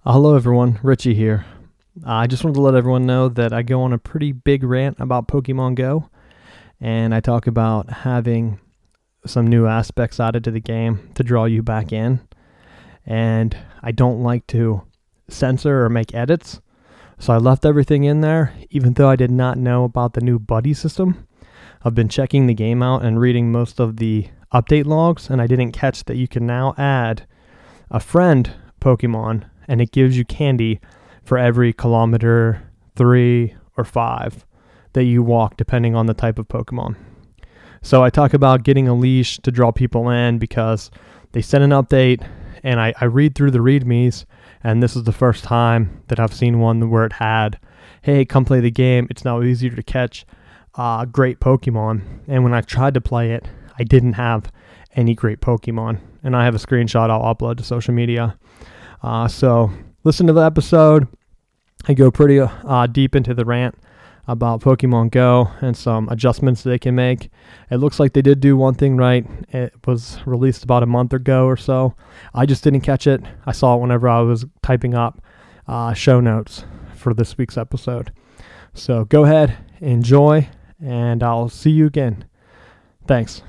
Hello everyone, Richie here. I just wanted to let everyone know that I go on a pretty big rant about Pokemon Go, and I talk about having some new aspects added to the game to draw you back in, and I don't like to censor or make edits, so I left everything in there, even though I did not know about the new buddy system. I've been checking the game out and reading most of the update logs, and I didn't catch that you can now add a friend Pokemon and it gives you candy for every kilometer, 3 or 5 that you walk, depending on the type of Pokemon. So I talk about getting a leash to draw people in because they sent an update, and I read through the readmes, and this is the first time that I've seen one where it had, hey, come play the game. It's now easier to catch great Pokemon. And when I tried to play it, I didn't have any great Pokemon. And I have a screenshot I'll upload to social media. So listen to the episode. I go pretty deep into the rant about Pokemon Go and some adjustments they can make. It looks like they did do one thing right. It was released about a month ago or so. I just didn't catch it. I saw it whenever I was typing up show notes for this week's episode. So go ahead, enjoy, and I'll see you again. Thanks.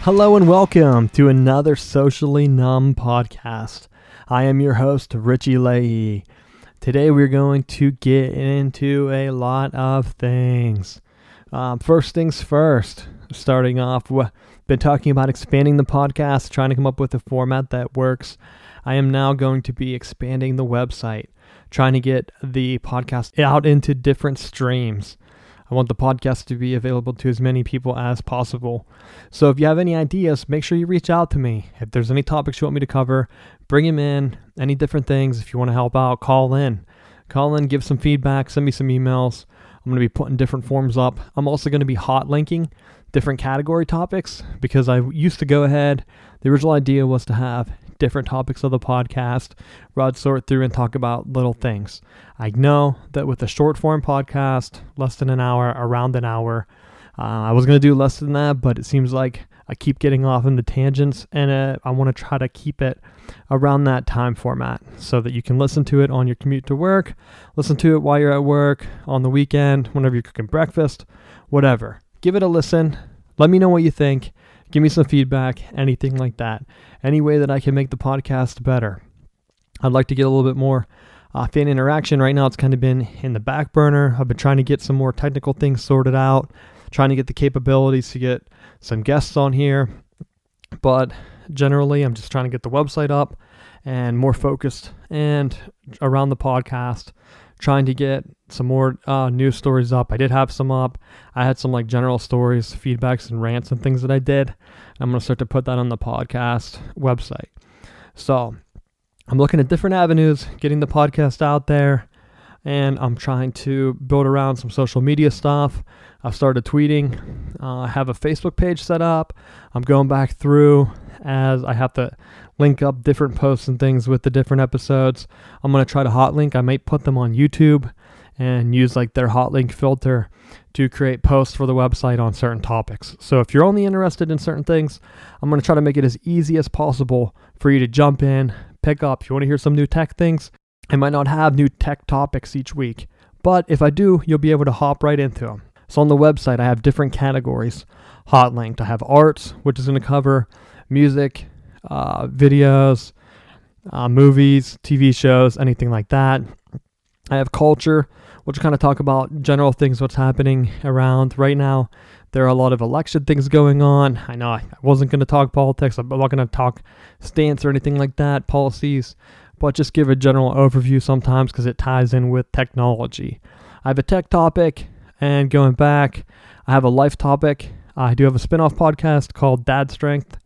Hello and welcome to another Socially Numb podcast. I am your host, Richie Leahy. Today we're going to get into a lot of things. First things first, starting off, we've been talking about expanding the podcast, trying to come up with a format that works. I am now going to be expanding the website, trying to get the podcast out into different streams. I want the podcast to be available to as many people as possible. So if you have any ideas, make sure you reach out to me. If there's any topics you want me to cover, bring them in. Any different things. If you want to help out, call in. Give some feedback, send me some emails. I'm going to be putting different forms up. I'm also going to be hot linking different category topics because I used to go ahead. The original idea was to have different topics of the podcast where I'd sort through and talk about little things. I know that with a short form podcast, less than an hour, around an hour, I was going to do less than that, but it seems like I keep getting off into tangents, and I want to try to keep it around that time format so that you can listen to it on your commute to work, listen to it while you're at work, on the weekend, whenever you're cooking breakfast, whatever. Give it a listen. Let me know what you think. Give me some feedback, anything like that. Any way that I can make the podcast better. I'd like to get a little bit more fan interaction. Right now it's kind of been in the back burner. I've been trying to get some more technical things sorted out, trying to get the capabilities to get some guests on here. But generally, I'm just trying to get the website up and more focused and around the podcast, trying to get some more news stories up. I did have some up. I had some like general stories, feedbacks, and rants and things that I did. I'm going to start to put that on the podcast website. So I'm looking at different avenues, getting the podcast out there, and I'm trying to build around some social media stuff. I've started tweeting. I have a Facebook page set up. I'm going back through as I have to link up different posts and things with the different episodes. I'm going to try to hot link. I might put them on YouTube and use like their hot link filter to create posts for the website on certain topics. So if you're only interested in certain things, I'm going to try to make it as easy as possible for you to jump in, pick up. If you want to hear some new tech things, I might not have new tech topics each week, but if I do, you'll be able to hop right into them. So on the website, I have different categories hot linked. I have arts, which is going to cover music, videos, movies, TV shows, anything like that. I have culture, which kind of talk about general things, what's happening around right now. There are a lot of election things going on. I know I wasn't going to talk politics. I'm not going to talk stance or anything like that, policies, but just give a general overview sometimes because it ties in with technology. I have a tech topic, and going back, I have a life topic. I do have a spin-off podcast called Dad Strength,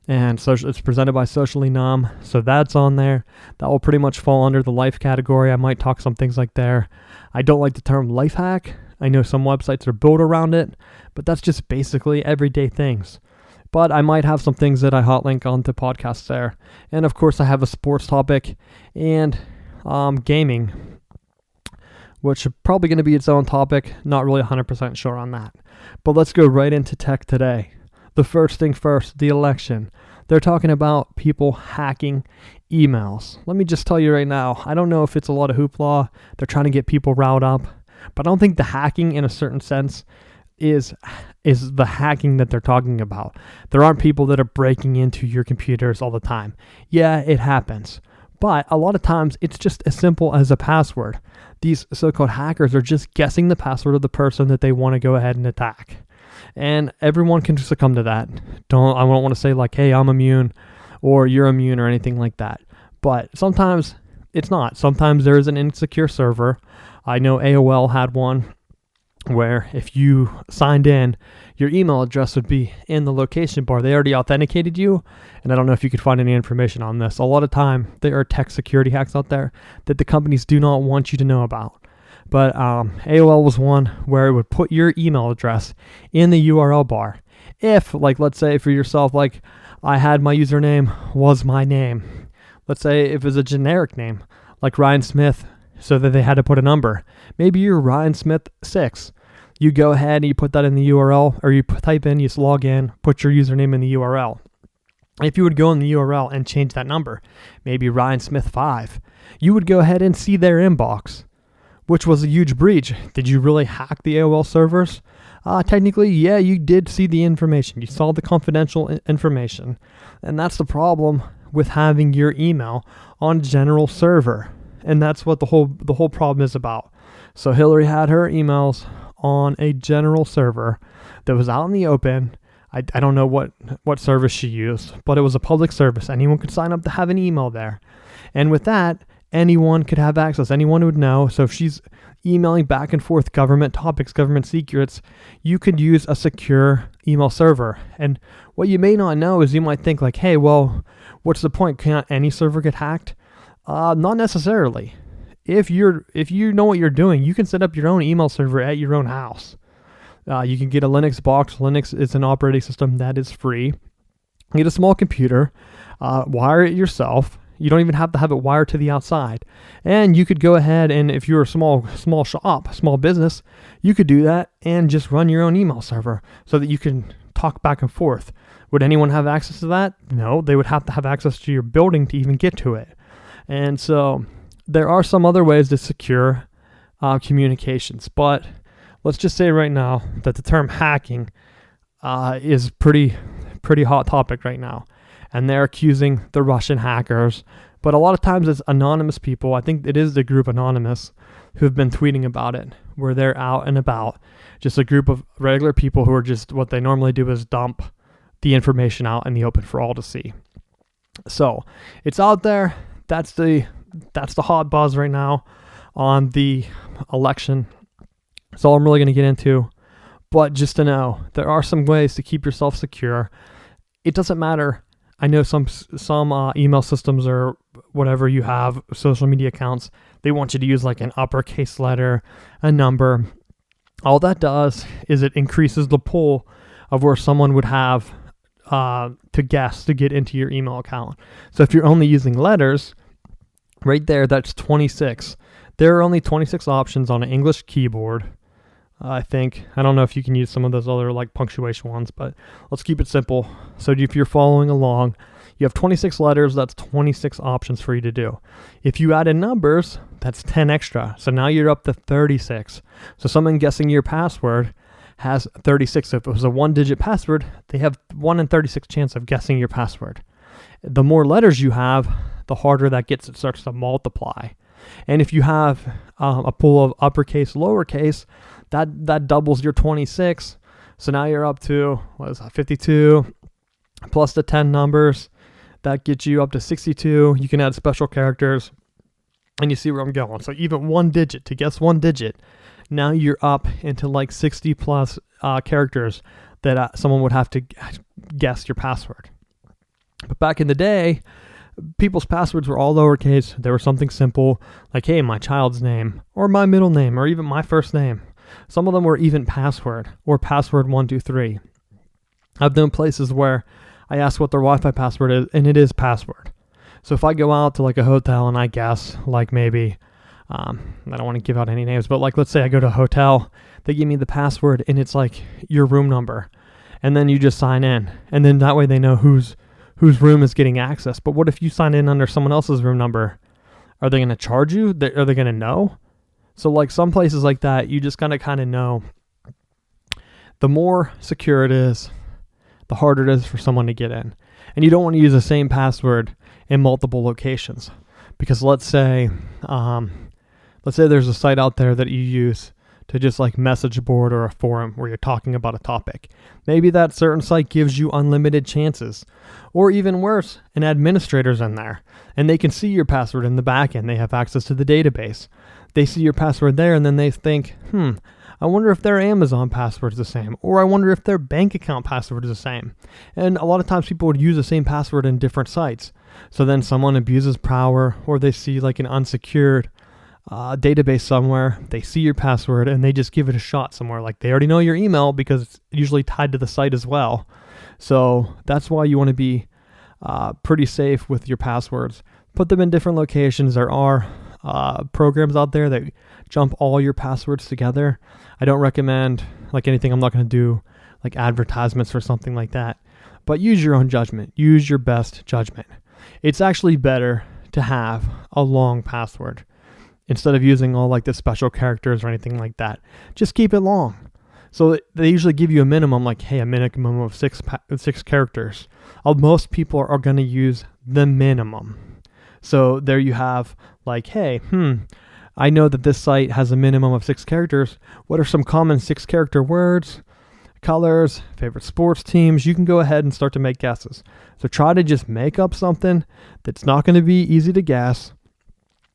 and it's presented by Socially Numb. So that's on there. That will pretty much fall under the life category. I might talk some things like there. I don't like the term life hack. I know some websites are built around it, but that's just basically everyday things. But I might have some things that I hot link onto podcasts there. And of course, I have a sports topic and gaming, which is probably going to be its own topic. Not really 100% sure on that. But let's go right into tech today. The first thing first, the election. They're talking about people hacking emails. Let me just tell you right now, I don't know if it's a lot of hoopla. They're trying to get people riled up. But I don't think the hacking in a certain sense is the hacking that they're talking about. There aren't people that are breaking into your computers all the time. Yeah, it happens. But a lot of times it's just as simple as a password. These so-called hackers are just guessing the password of the person that they want to go ahead and attack. And everyone can succumb to that. I don't want to say like, hey, I'm immune or you're immune or anything like that. But sometimes it's not. Sometimes there is an insecure server. I know AOL had one where if you signed in, your email address would be in the location bar. They already authenticated you, and I don't know if you could find any information on this. A lot of time, there are tech security hacks out there that the companies do not want you to know about. But AOL was one where it would put your email address in the URL bar. If, like, let's say for yourself, like I had my username was my name. Let's say if it was a generic name, like Ryan Smith, so that they had to put a number. Maybe you're Ryan Smith 6. You go ahead and you put that in the URL, or you type in, you just log in, put your username in the URL. If you would go in the URL and change that number, maybe Ryan Smith 5, you would go ahead and see their inbox, which was a huge breach. Did you really hack the AOL servers? Technically, yeah, you did see the information. You saw the confidential information. And that's the problem with having your email on a general server. And that's what the whole problem is about. So Hillary had her emails on a general server that was out in the open. I don't know what service she used, but it was a public service. Anyone could sign up to have an email there. And with that, anyone could have access. Anyone would know. So if she's emailing back and forth government topics, government secrets, you could use a secure email server. And what you may not know is you might think like, hey, well, what's the point? Can't any server get hacked? Not necessarily. If you know what you're doing, you can set up your own email server at your own house. You can get a Linux box. Linux is an operating system that is free. Get a small computer, wire it yourself. You don't even have to have it wired to the outside. And you could go ahead and if you're a small shop, small business, you could do that and just run your own email server so that you can talk back and forth. Would anyone have access to that? No, they would have to have access to your building to even get to it. And so there are some other ways to secure communications, but let's just say right now that the term hacking is pretty hot topic right now. And they're accusing the Russian hackers. But a lot of times it's anonymous people. I think it is the group Anonymous who've been tweeting about it, where they're out and about. Just a group of regular people who are just, what they normally do is dump the information out in the open for all to see. So it's out there. That's the hot buzz right now on the election. That's all I'm really going to get into. But just to know, there are some ways to keep yourself secure. It doesn't matter. I know some email systems or whatever you have, social media accounts, they want you to use like an uppercase letter, a number. All that does is it increases the pool of where someone would have to guess to get into your email account. So if you're only using letters, right there, that's 26. There are only 26 options on an English keyboard. I think. I don't know if you can use some of those other like punctuation ones, but let's keep it simple. So if you're following along, you have 26 letters, that's 26 options for you to do. If you add in numbers, that's 10 extra. So now you're up to 36. So someone guessing your password has 36. So if it was a 1-digit password, they have 1 in 36 chance of guessing your password. The more letters you have, the harder that gets. It starts to multiply. And if you have a pool of uppercase, lowercase, that doubles your 26. So now you're up to, 52 plus the 10 numbers. That gets you up to 62. You can add special characters and you see where I'm going. So even 1 digit, to guess 1 digit, now you're up into like 60 plus characters that someone would have to guess your password. But back in the day, people's passwords were all lowercase. They were something simple like, hey, my child's name, or my middle name, or even my first name. Some of them were even password, or password 123. I've known places where I ask what their Wi-Fi password is, and it is password. So if I go out to like a hotel and I guess like maybe, I don't want to give out any names, but like let's say I go to a hotel, they give me the password and it's like your room number, and then you just sign in, and then that way they know whose room is getting access. But what if you sign in under someone else's room number? Are they going to charge you? Are they going to know? So like some places like that, you just gotta kind of know. The more secure it is, the harder it is for someone to get in. And you don't want to use the same password in multiple locations, because let's say there's a site out there that you use to just like message board or a forum where you're talking about a topic. Maybe that certain site gives you unlimited chances, or even worse, an administrator's in there and they can see your password in the back end. They have access to the database. They see your password there and then they think, I wonder if their Amazon password is the same, or I wonder if their bank account password is the same. And a lot of times people would use the same password in different sites. So then someone abuses power, or they see like an unsecured database somewhere, they see your password and they just give it a shot somewhere. Like they already know your email because it's usually tied to the site as well. So that's why you want to be pretty safe with your passwords. Put them in different locations. There are programs out there that jump all your passwords together. I don't recommend like anything. I'm not going to do like advertisements or something like that, but use your own judgment. Use your best judgment. It's actually better to have a long password instead of using all like the special characters or anything like that. Just keep it long. So they usually give you a minimum, like, hey, a minimum of six characters. Most people are going to use the minimum. So there you have like, hey, I know that this site has a minimum of 6 characters. What are some common 6-character words, colors, favorite sports teams? You can go ahead and start to make guesses. So try to just make up something that's not going to be easy to guess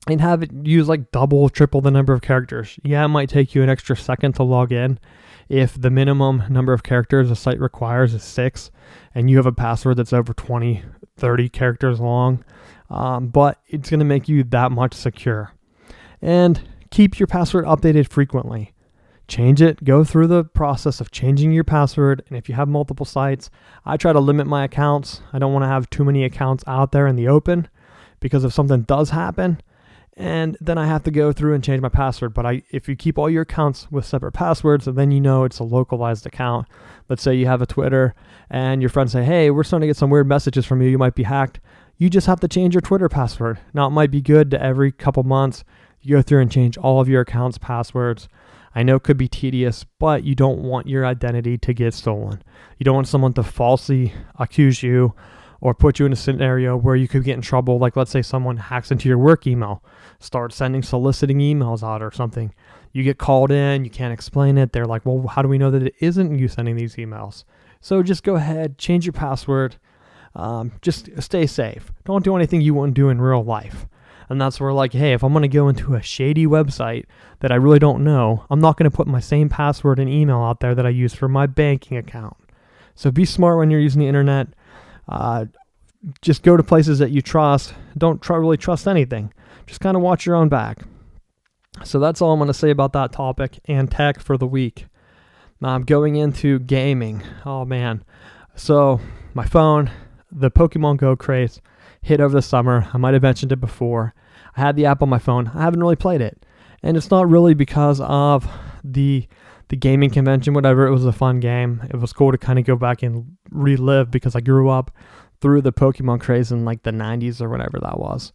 and have it use like double, triple the number of characters. Yeah, it might take you an extra second to log in if the minimum number of characters a site requires is 6 and you have a password that's over 20, 30 characters long. But it's going to make you that much secure. And keep your password updated frequently. Change it. Go through the process of changing your password. And if you have multiple sites, I try to limit my accounts. I don't want to have too many accounts out there in the open, because if something does happen, and then I have to go through and change my password. But if you keep all your accounts with separate passwords, then you know it's a localized account. Let's say you have a Twitter and your friends say, hey, we're starting to get some weird messages from you. You might be hacked. You just have to change your Twitter password. Now, it might be good to every couple months you go through and change all of your accounts' passwords. I know it could be tedious, but you don't want your identity to get stolen. You don't want someone to falsely accuse you or put you in a scenario where you could get in trouble. Like, let's say someone hacks into your work email, starts sending soliciting emails out or something. You get called in, you can't explain it. They're like, well, how do we know that it isn't you sending these emails? So just go ahead, change your password. Just stay safe. Don't do anything you wouldn't do in real life. And that's where, like, hey, if I'm going to go into a shady website that I really don't know, I'm not going to put my same password and email out there that I use for my banking account. So be smart when you're using the internet. Just go to places that you trust. Don't really trust anything. Just kind of watch your own back. So that's all I'm going to say about that topic and tech for the week. Now I'm going into gaming. Oh, man. So my phone, the Pokémon Go craze hit over the summer. I might have mentioned it before. I had the app on my phone. I haven't really played it. And it's not really because of the gaming convention, whatever. It was a fun game. It was cool to kind of go back and relive, because I grew up through the Pokemon craze in like the 90s or whatever that was.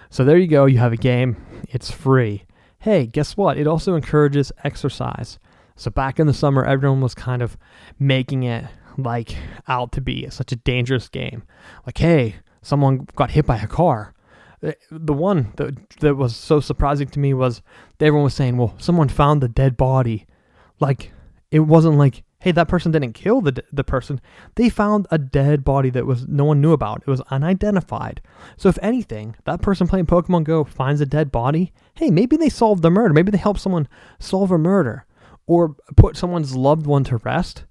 So there you go. You have a game. It's free. Hey, guess what? It also encourages exercise. So back in the summer, everyone was kind of making it like out to be such a dangerous game. Like, hey, someone got hit by a car. The one that was so surprising to me was everyone was saying, well, someone found the dead body. Like, it wasn't like, hey, that person didn't kill the person. They found a dead body that no one knew about. It was unidentified. So if anything, that person playing Pokemon Go finds a dead body. Hey, maybe they solved the murder. Maybe they helped someone solve a murder or put someone's loved one to rest.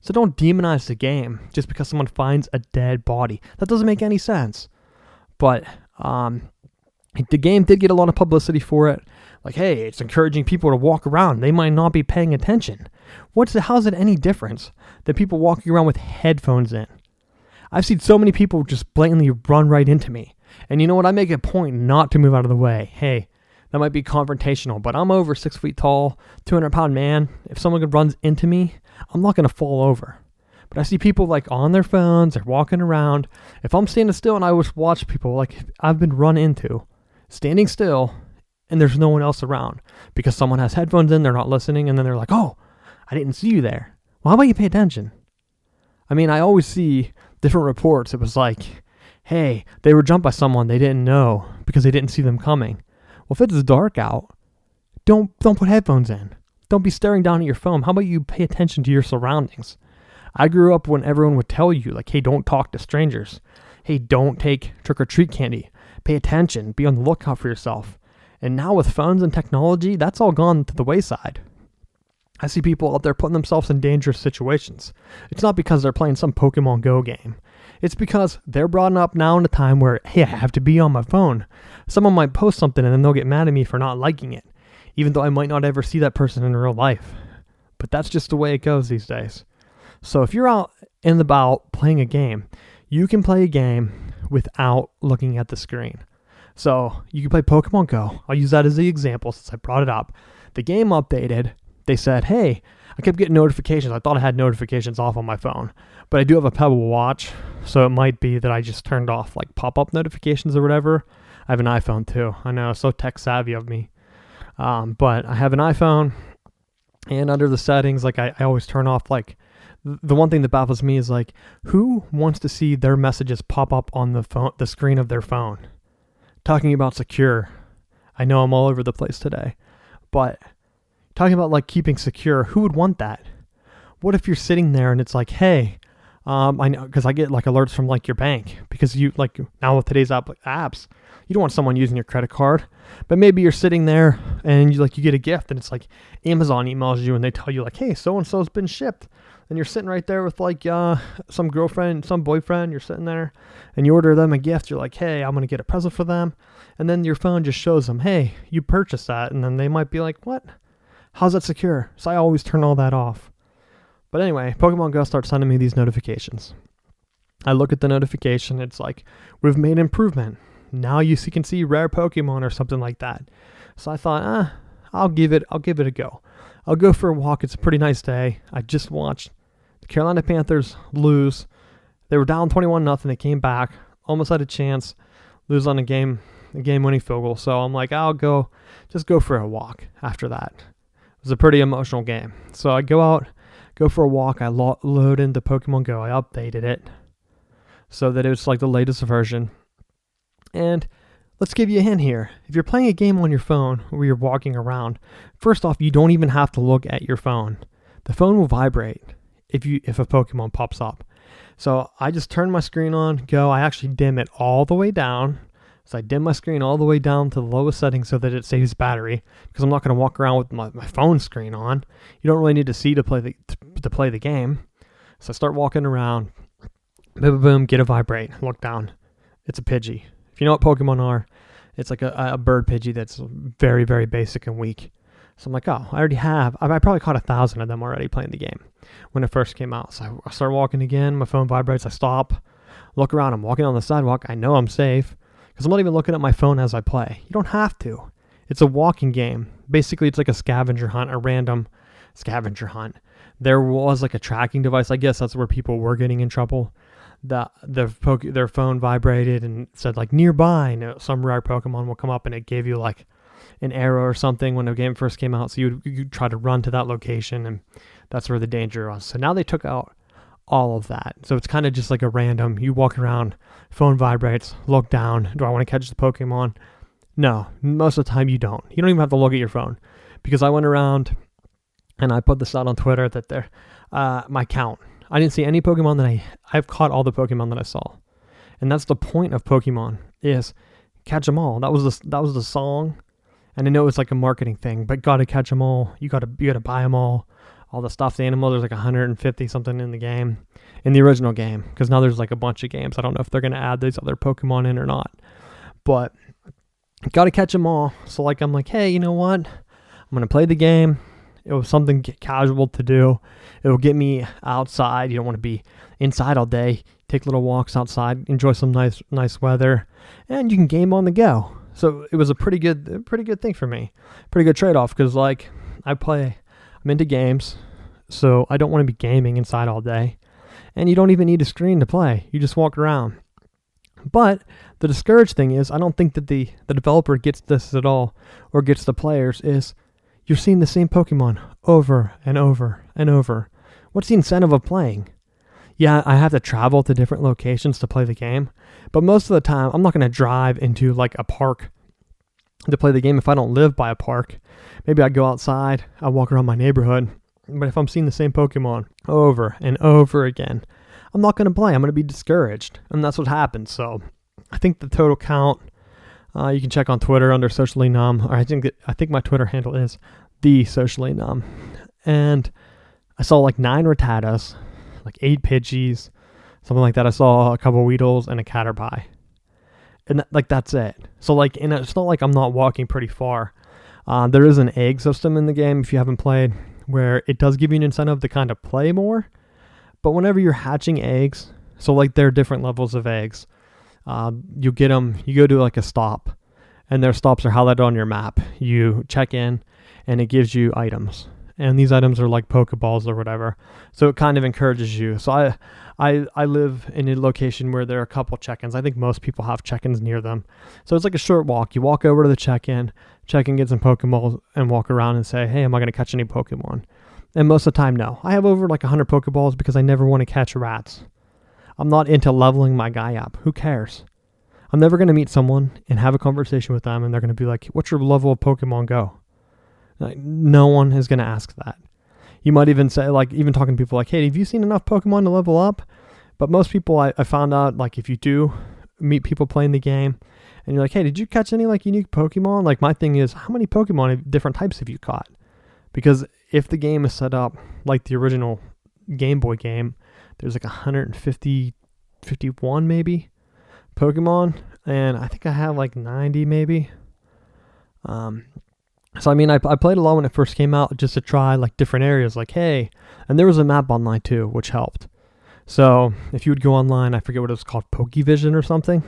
So don't demonize the game just because someone finds a dead body. That doesn't make any sense. But the game did get a lot of publicity for it. Like, hey, it's encouraging people to walk around. They might not be paying attention. How's it any difference than people walking around with headphones in? I've seen so many people just blatantly run right into me. And you know what? I make a point not to move out of the way. Hey, that might be confrontational, but I'm over 6 feet tall, 200-pound man. If someone runs into me, I'm not going to fall over. But I see people like on their phones, they're walking around. If I'm standing still and I just watch people like I've been run into, standing still, and there's no one else around because someone has headphones in, they're not listening, and then they're like, oh, I didn't see you there. Well, how about you pay attention? I mean, I always see different reports. It was like, hey, they were jumped by someone they didn't know because they didn't see them coming. Well, if it's dark out, don't put headphones in. Don't be staring down at your phone. How about you pay attention to your surroundings? I grew up when everyone would tell you, like, hey, don't talk to strangers. Hey, don't take trick-or-treat candy. Pay attention. Be on the lookout for yourself. And now with phones and technology, that's all gone to the wayside. I see people out there putting themselves in dangerous situations. It's not because they're playing some Pokemon Go game. It's because they're brought up now in a time where, hey, I have to be on my phone. Someone might post something and then they'll get mad at me for not liking it, even though I might not ever see that person in real life. But that's just the way it goes these days. So if you're out and about playing a game, you can play a game without looking at the screen. So you can play Pokemon Go. I'll use that as the example since I brought it up. The game updated. They said, hey, I kept getting notifications. I thought I had notifications off on my phone, but I do have a Pebble watch. So it might be that I just turned off like pop-up notifications or whatever. I have an iPhone too. I know, so tech savvy of me. But I have an iPhone, and under the settings, like I always turn off like the one thing that baffles me is like, who wants to see their messages pop up on the screen of their phone? Talking about secure. I know I'm all over the place today, but talking about like keeping secure, who would want that? What if you're sitting there and it's like, hey, I know, because I get like alerts from like your bank, because you like now with today's apps, you don't want someone using your credit card, but maybe you're sitting there and you get a gift and it's like Amazon emails you and they tell you like, hey, so-and-so's been shipped. And you're sitting right there with like some girlfriend, some boyfriend, you're sitting there and you order them a gift. You're like, hey, I'm going to get a present for them. And then your phone just shows them, hey, you purchased that. And then they might be like, what? How's that secure? So I always turn all that off. But anyway, Pokemon Go starts sending me these notifications. I look at the notification. It's like, we've made improvement. Now you can see rare Pokemon or something like that. So I thought, I'll give it a go. I'll go for a walk. It's a pretty nice day. I just watched the Carolina Panthers lose. They were down 21-0. They came back, almost had a chance, lose on a game-winning field goal. So I'm like, I'll go for a walk after that. It was a pretty emotional game. So I go for a walk. I load into Pokemon Go. I updated it so that it was like the latest version. And let's give you a hint here. If you're playing a game on your phone where you're walking around, first off, you don't even have to look at your phone. The phone will vibrate if a Pokemon pops up. So I just turn my screen on, go. I actually dim it all the way down. So I dim my screen all the way down to the lowest setting so that it saves battery, because I'm not going to walk around with my phone screen on. You don't really need to see to play the game. So I start walking around. Boom, boom, boom, get a vibrate. Look down. It's a Pidgey. If you know what Pokemon are, it's like a bird Pidgey that's very, very basic and weak. So I'm like, oh, I probably caught 1,000 of them already playing the game when it first came out. So I start walking again. My phone vibrates. I stop, look around. I'm walking on the sidewalk. I know I'm safe because I'm not even looking at my phone as I play. You don't have to. It's a walking game. Basically, it's like a scavenger hunt, a random scavenger hunt. There was like a tracking device. I guess that's where people were getting in trouble. Their phone vibrated and said like nearby, and some rare Pokemon will come up and it gave you like an arrow or something when the game first came out. So you'd try to run to that location, and that's where the danger was. So now they took out all of that. So it's kind of just like a random, you walk around, phone vibrates, look down. Do I want to catch the Pokemon? No, most of the time you don't. You don't even have to look at your phone, because I went around and I put this out on Twitter that my count. I didn't see any Pokemon that I've caught all the Pokemon that I saw. And that's the point of Pokemon, is catch them all. That was the song. And I know it's like a marketing thing, but gotta catch them all. You gotta buy them all all the stuffed animals. There's like 150 something in the game, in the original game, because now there's like a bunch of games. I don't know if they're going to add these other Pokemon in or not, but got to catch them all. So like, I'm like, hey, you know what? I'm going to play the game. It was something casual to do. It will get me outside. You don't want to be inside all day. Take little walks outside, enjoy some nice weather, and you can game on the go. So it was a pretty good thing for me. Pretty good trade-off, because like I'm into games, so I don't want to be gaming inside all day. And you don't even need a screen to play. You just walk around. But the discouraged thing is, I don't think that the developer gets this at all, or gets the players, is you're seeing the same Pokemon over and over and over. What's the incentive of playing? Yeah, I have to travel to different locations to play the game, but most of the time, I'm not going to drive into like a park to play the game if I don't live by a park. Maybe I go outside, I walk around my neighborhood, but if I'm seeing the same Pokemon over and over again, I'm not going to play. I'm going to be discouraged, and that's what happens. So I think the total count, you can check on Twitter under Socially Numb, or I think my Twitter handle is The Socially Numb, and I saw like 9 Rattatas, like 8 Pidgeys, something like that. I saw a couple Weedles and a Caterpie. And that's it. So like, and it's not like I'm not walking pretty far. There is an egg system in the game, if you haven't played, where it does give you an incentive to kind of play more. But whenever you're hatching eggs, so like there are different levels of eggs. You get them, you go to like a stop, and their stops are highlighted on your map. You check in, and it gives you items. And these items are like Pokeballs or whatever. So it kind of encourages you. So I live in a location where there are a couple check-ins. I think most people have check-ins near them. So it's like a short walk. You walk over to the check-in, get some Pokeballs, and walk around and say, hey, am I going to catch any Pokemon? And most of the time, no. I have over like 100 Pokeballs because I never want to catch rats. I'm not into leveling my guy up. Who cares? I'm never going to meet someone and have a conversation with them, and they're going to be like, what's your level of Pokemon Go? Like, no one is going to ask that. You might even say, like, even talking to people like, hey, have you seen enough Pokemon to level up? But most people, I found out, like, if you do meet people playing the game, and you're like, hey, did you catch any, like, unique Pokemon? Like, my thing is, how many Pokemon, different types have you caught? Because if the game is set up like the original Game Boy game, there's like 51 maybe Pokemon, and I think I have like 90 maybe. So I mean, I played a lot when it first came out just to try like different areas, like, hey, and there was a map online too, which helped. So if you would go online, I forget what it was called, Pokevision or something,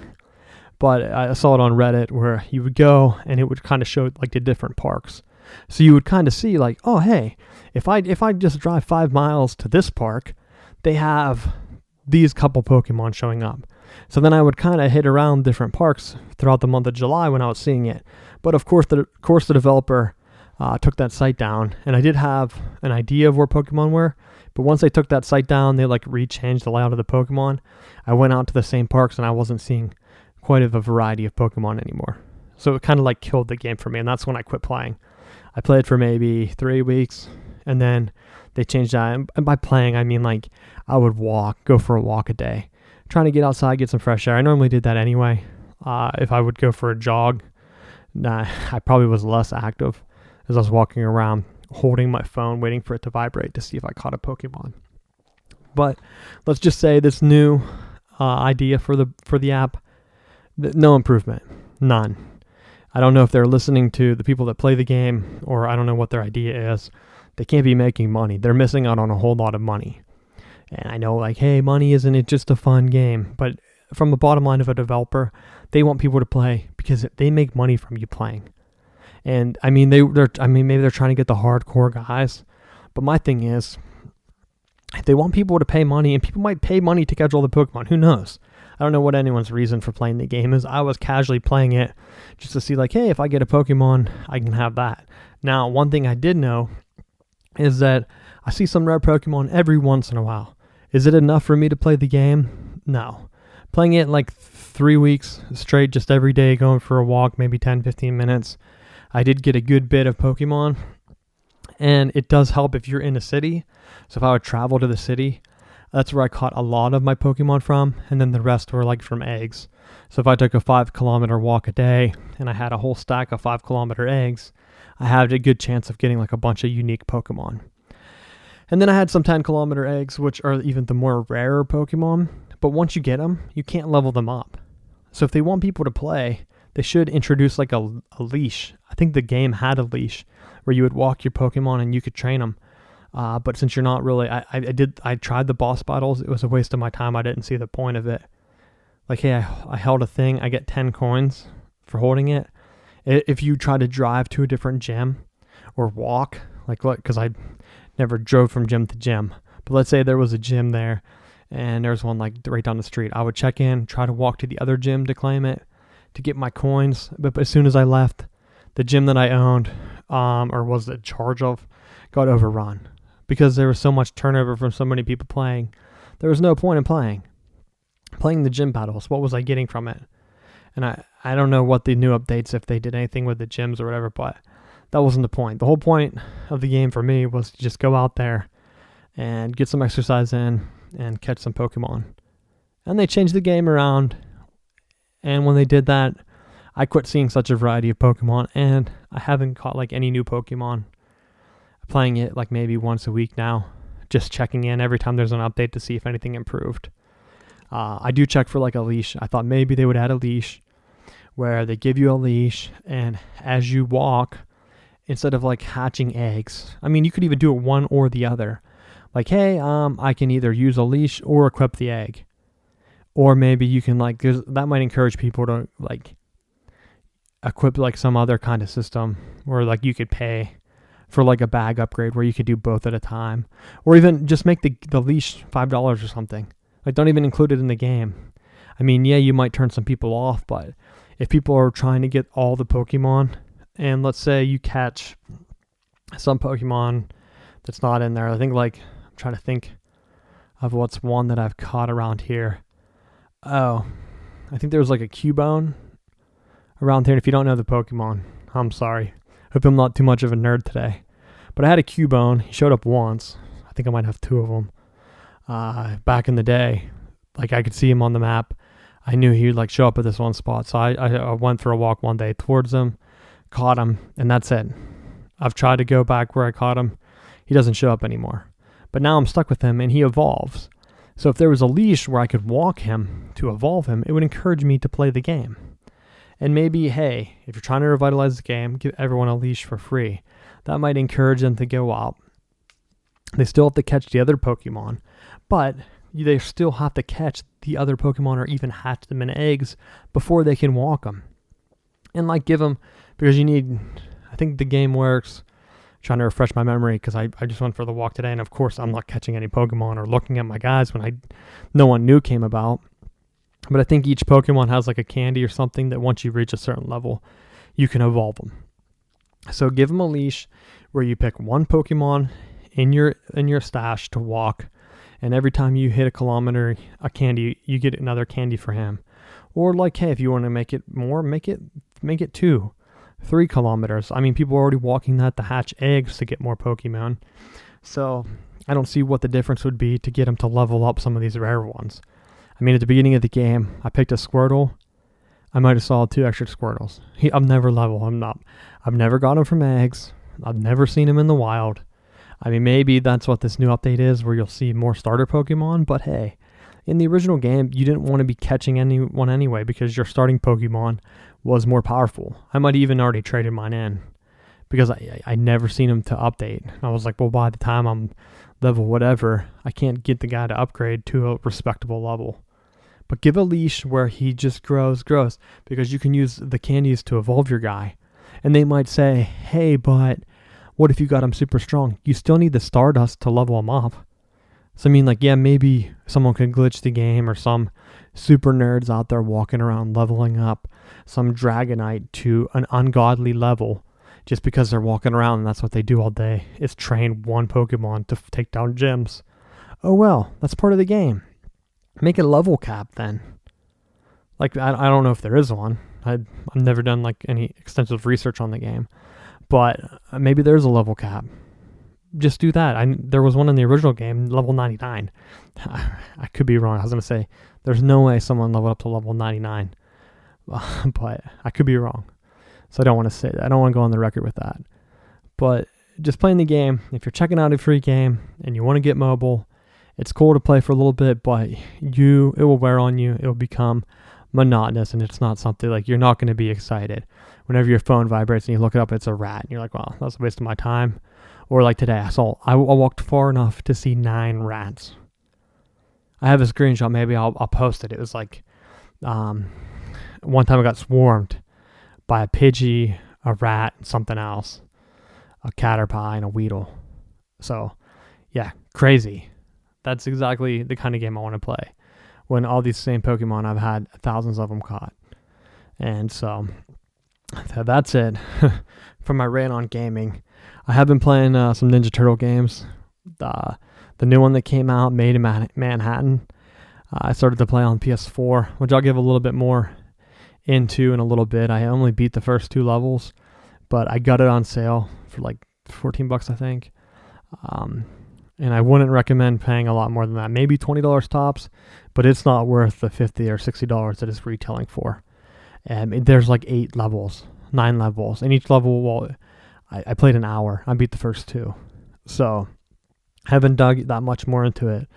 but I saw it on Reddit where you would go and it would kind of show like the different parks. So you would kind of see like, oh, hey, if I just drive 5 miles to this park, they have these couple Pokemon showing up. So then I would kind of hit around different parks throughout the month of July when I was seeing it. But of course, the developer took that site down, and I did have an idea of where Pokemon were. But once they took that site down, they like re-changed the layout of the Pokemon. I went out to the same parks, and I wasn't seeing quite a variety of Pokemon anymore. So it kind of like killed the game for me, and that's when I quit playing. I played for maybe 3 weeks, and then they changed that. And by playing, I mean like I would go for a walk a day, trying to get outside, get some fresh air. I normally did that anyway. If I would go for a jog, I probably was less active as I was walking around, holding my phone, waiting for it to vibrate to see if I caught a Pokemon. But let's just say this new idea for the app, no improvement, none. I don't know if they're listening to the people that play the game, or I don't know what their idea is. They can't be making money. They're missing out on a whole lot of money. And I know, like, hey, money isn't it just a fun game? But from the bottom line of a developer, they want people to play because they make money from you playing. And I mean, maybe they're trying to get the hardcore guys. But my thing is, if they want people to pay money, and people might pay money to catch all the Pokemon, who knows? I don't know what anyone's reason for playing the game is. I was casually playing it just to see, like, hey, if I get a Pokemon, I can have that. Now, one thing I did know is that I see some rare Pokemon every once in a while. Is it enough for me to play the game? No. Playing it like 3 weeks straight, just every day, going for a walk, maybe 10, 15 minutes. I did get a good bit of Pokemon, and it does help if you're in a city. So if I would travel to the city, that's where I caught a lot of my Pokemon from, and then the rest were like from eggs. So if I took a 5-kilometer walk a day, and I had a whole stack of 5-kilometer eggs, I had a good chance of getting like a bunch of unique Pokemon. And then I had some 10-kilometer eggs, which are even the more rarer Pokemon. But once you get them, you can't level them up. So if they want people to play, they should introduce like a leash. I think the game had a leash where you would walk your Pokemon and you could train them. But since you're not really, I tried the boss battles. It was a waste of my time. I didn't see the point of it. Like, hey, I held a thing. I get 10 coins for holding it. If you try to drive to a different gym or walk, because I never drove from gym to gym. But let's say there was a gym there and there's one like right down the street. I would check in, try to walk to the other gym to claim it, to get my coins. But as soon as I left, the gym that I owned or was in charge of got overrun because there was so much turnover from so many people playing. There was no point in playing the gym battles. What was I getting from it? And I don't know what the new updates, if they did anything with the gyms or whatever, but that wasn't the point. The whole point of the game for me was to just go out there and get some exercise in and catch some Pokemon. And they changed the game around. And when they did that, I quit seeing such a variety of Pokemon, and I haven't caught like any new Pokemon. Playing it like maybe once a week now, just checking in every time there's an update to see if anything improved. I do check for like a leash. I thought maybe they would add a leash where they give you a leash, and as you walk, instead of like hatching eggs, I mean, you could even do it one or the other. Like, hey, I can either use a leash or equip the egg. Or maybe you can that might encourage people to like equip like some other kind of system where like you could pay for like a bag upgrade where you could do both at a time. Or even just make the leash $5 or something. Like, don't even include it in the game. I mean, yeah, you might turn some people off, but if people are trying to get all the Pokemon, and let's say you catch some Pokemon that's not in there. I think I'm trying to think of what's one that I've caught around here. Oh, I think there was like a Cubone around here. And if you don't know the Pokemon, I'm sorry. Hope I'm not too much of a nerd today. But I had a Cubone. He showed up once. I think I might have two of them. Back in the day, like I could see him on the map. I knew he would like show up at this one spot. So I went for a walk one day towards him, caught him, and that's it. I've tried to go back where I caught him. He doesn't show up anymore. But now I'm stuck with him and he evolves. So if there was a leash where I could walk him to evolve him, it would encourage me to play the game. And maybe, hey, if you're trying to revitalize the game, give everyone a leash for free. That might encourage them to go out. They still have to catch the other Pokemon, but they still have to catch the other Pokemon or even hatch them in eggs before they can walk them. And like give them, because you need, I think the game works, trying to refresh my memory because I just went for the walk today, and of course I'm not catching any Pokemon or looking at my guys when no one new came about. But I think each Pokemon has like a candy or something that once you reach a certain level, you can evolve them. So give them a leash where you pick one Pokemon in your stash to walk, and every time you hit a kilometer, a candy, you get another candy for him. Or like, hey, if you want to make it more, make it 2-3 kilometers. I mean, people are already walking that to hatch eggs to get more Pokemon. So I don't see what the difference would be to get them to level up some of these rare ones. I mean, at the beginning of the game, I picked a Squirtle. I might have saw 2 extra Squirtles. I've never leveled him up. I've never got him from eggs. I've never seen him in the wild. I mean, maybe that's what this new update is, where you'll see more starter Pokemon. But hey, in the original game, you didn't want to be catching anyone anyway because your starting Pokemon was more powerful. I might even already traded mine in because I never seen him to update. I was like, well, by the time I'm level whatever, I can't get the guy to upgrade to a respectable level. But give a leash where he just grows, because you can use the candies to evolve your guy. And they might say, hey, but what if you got him super strong? You still need the Stardust to level him up. So I mean, like, yeah, maybe someone could glitch the game, or some super nerds out there walking around leveling up some Dragonite to an ungodly level just because they're walking around and that's what they do all day, is train one Pokemon to take down gyms. Oh well, that's part of the game. Make a level cap then. Like, I don't know if there is one. I've never done like any extensive research on the game, but maybe there's a level cap. Just do that. There was one in the original game, level 99. I could be wrong. I was going to say, there's no way someone leveled up to level 99. But I could be wrong. So I don't want to say that. I don't want to go on the record with that. But just playing the game. If you're checking out a free game and you want to get mobile, it's cool to play for a little bit, but it will wear on you. It will become monotonous, and it's not something like you're not going to be excited. Whenever your phone vibrates and you look it up, it's a rat, and you're like, well, that's a waste of my time. Or like today, I walked far enough to see 9 rats. I have a screenshot. Maybe I'll post it. It was like one time I got swarmed by a Pidgey, a rat, and something else, a caterpie, and a weedle. So, yeah, crazy. That's exactly the kind of game I want to play. When all these same Pokemon, I've had thousands of them caught. And so that's it for my rant on gaming. I have been playing some Ninja Turtle games. The new one that came out, Made in Manhattan, I started to play on PS4, which I'll give a little bit more into in a little bit. I only beat the first 2 levels, but I got it on sale for like $14, I think. And I wouldn't recommend paying a lot more than that. Maybe $20 tops, but it's not worth the $50 or $60 that it's retailing for. And there's like 9 levels. And each level, well, I played an hour. I beat the first 2. So haven't dug that much more into it.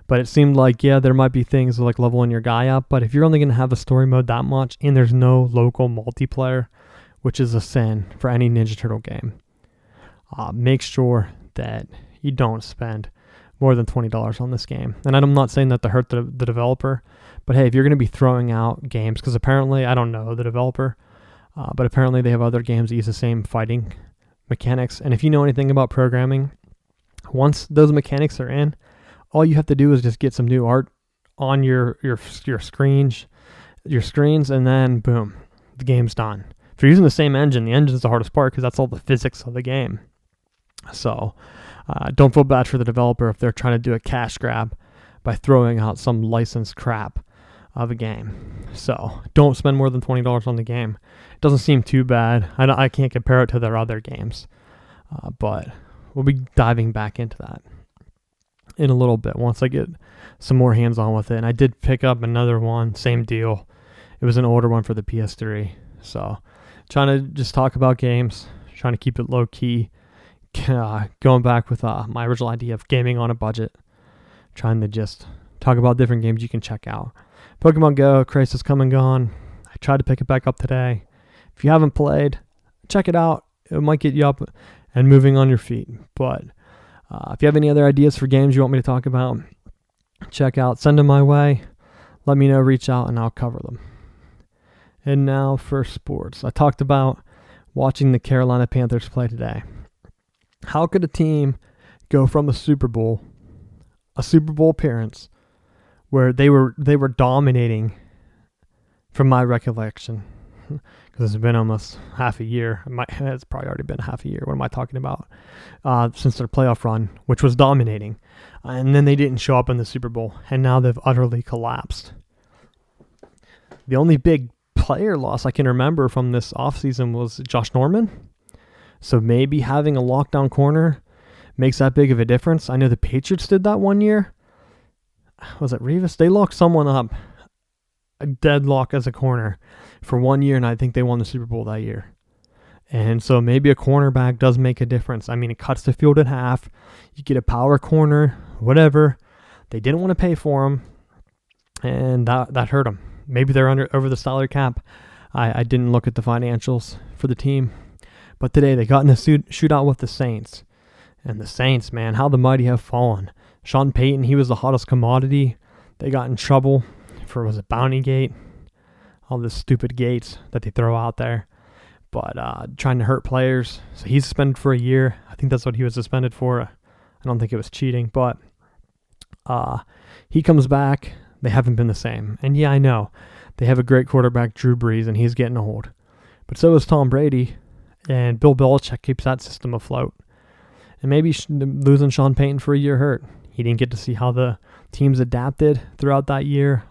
But it seemed like, yeah, there might be things like leveling your guy up. But if you're only going to have a story mode that much and there's no local multiplayer, which is a sin for any Ninja Turtle game, make sure that you don't spend more than $20 on this game. And I'm not saying that to hurt the developer, but hey, if you're going to be throwing out games, because apparently, I don't know the developer, but apparently they have other games that use the same fighting mechanics. And if you know anything about programming, once those mechanics are in, all you have to do is just get some new art on your screens, and then boom, the game's done. If you're using the same engine, the engine's the hardest part because that's all the physics of the game. So don't feel bad for the developer if they're trying to do a cash grab by throwing out some licensed crap of a game. So don't spend more than $20 on the game. It doesn't seem too bad. I can't compare it to their other games, but we'll be diving back into that in a little bit once I get some more hands-on with it. And I did pick up another one, same deal. It was an older one for the PS3. So trying to just talk about games, trying to keep it low-key, going back with my original idea of gaming on a budget, trying to just talk about different games you can check out. Pokemon Go, craze has come and gone. I tried to pick it back up today. If you haven't played, check it out. It might get you up and moving on your feet. But if you have any other ideas for games you want me to talk about, check out, send them my way. Let me know, reach out, and I'll cover them. And now for sports. I talked about watching the Carolina Panthers play today. How could a team go from a Super Bowl appearance, where they were dominating, from my recollection, because it's been almost half a year. It's probably already been half a year. What am I talking about? Since their playoff run, which was dominating. And then they didn't show up in the Super Bowl, and now they've utterly collapsed. The only big player loss I can remember from this offseason was Josh Norman. So maybe having a lockdown corner makes that big of a difference. I know the Patriots did that one year. Was it Revis? They locked someone up, a deadlock as a corner for 1 year, and I think they won the Super Bowl that year. And so maybe a cornerback does make a difference. I mean, it cuts the field in half. You get a power corner, whatever. They didn't want to pay for him, and that hurt them. Maybe they're over the salary cap. I didn't look at the financials for the team. But today they got in a shootout with the Saints. And the Saints, man, how the mighty have fallen. Sean Payton, he was the hottest commodity. They got in trouble for, was it Bounty Gate? All the stupid gates that they throw out there. But trying to hurt players. So he's suspended for a year. I think that's what he was suspended for. I don't think it was cheating. But he comes back. They haven't been the same. And yeah, I know. They have a great quarterback, Drew Brees, and he's getting old. But so is Tom Brady. And Bill Belichick keeps that system afloat. And maybe losing Sean Payton for a year hurt. He didn't get to see how the teams adapted throughout that year.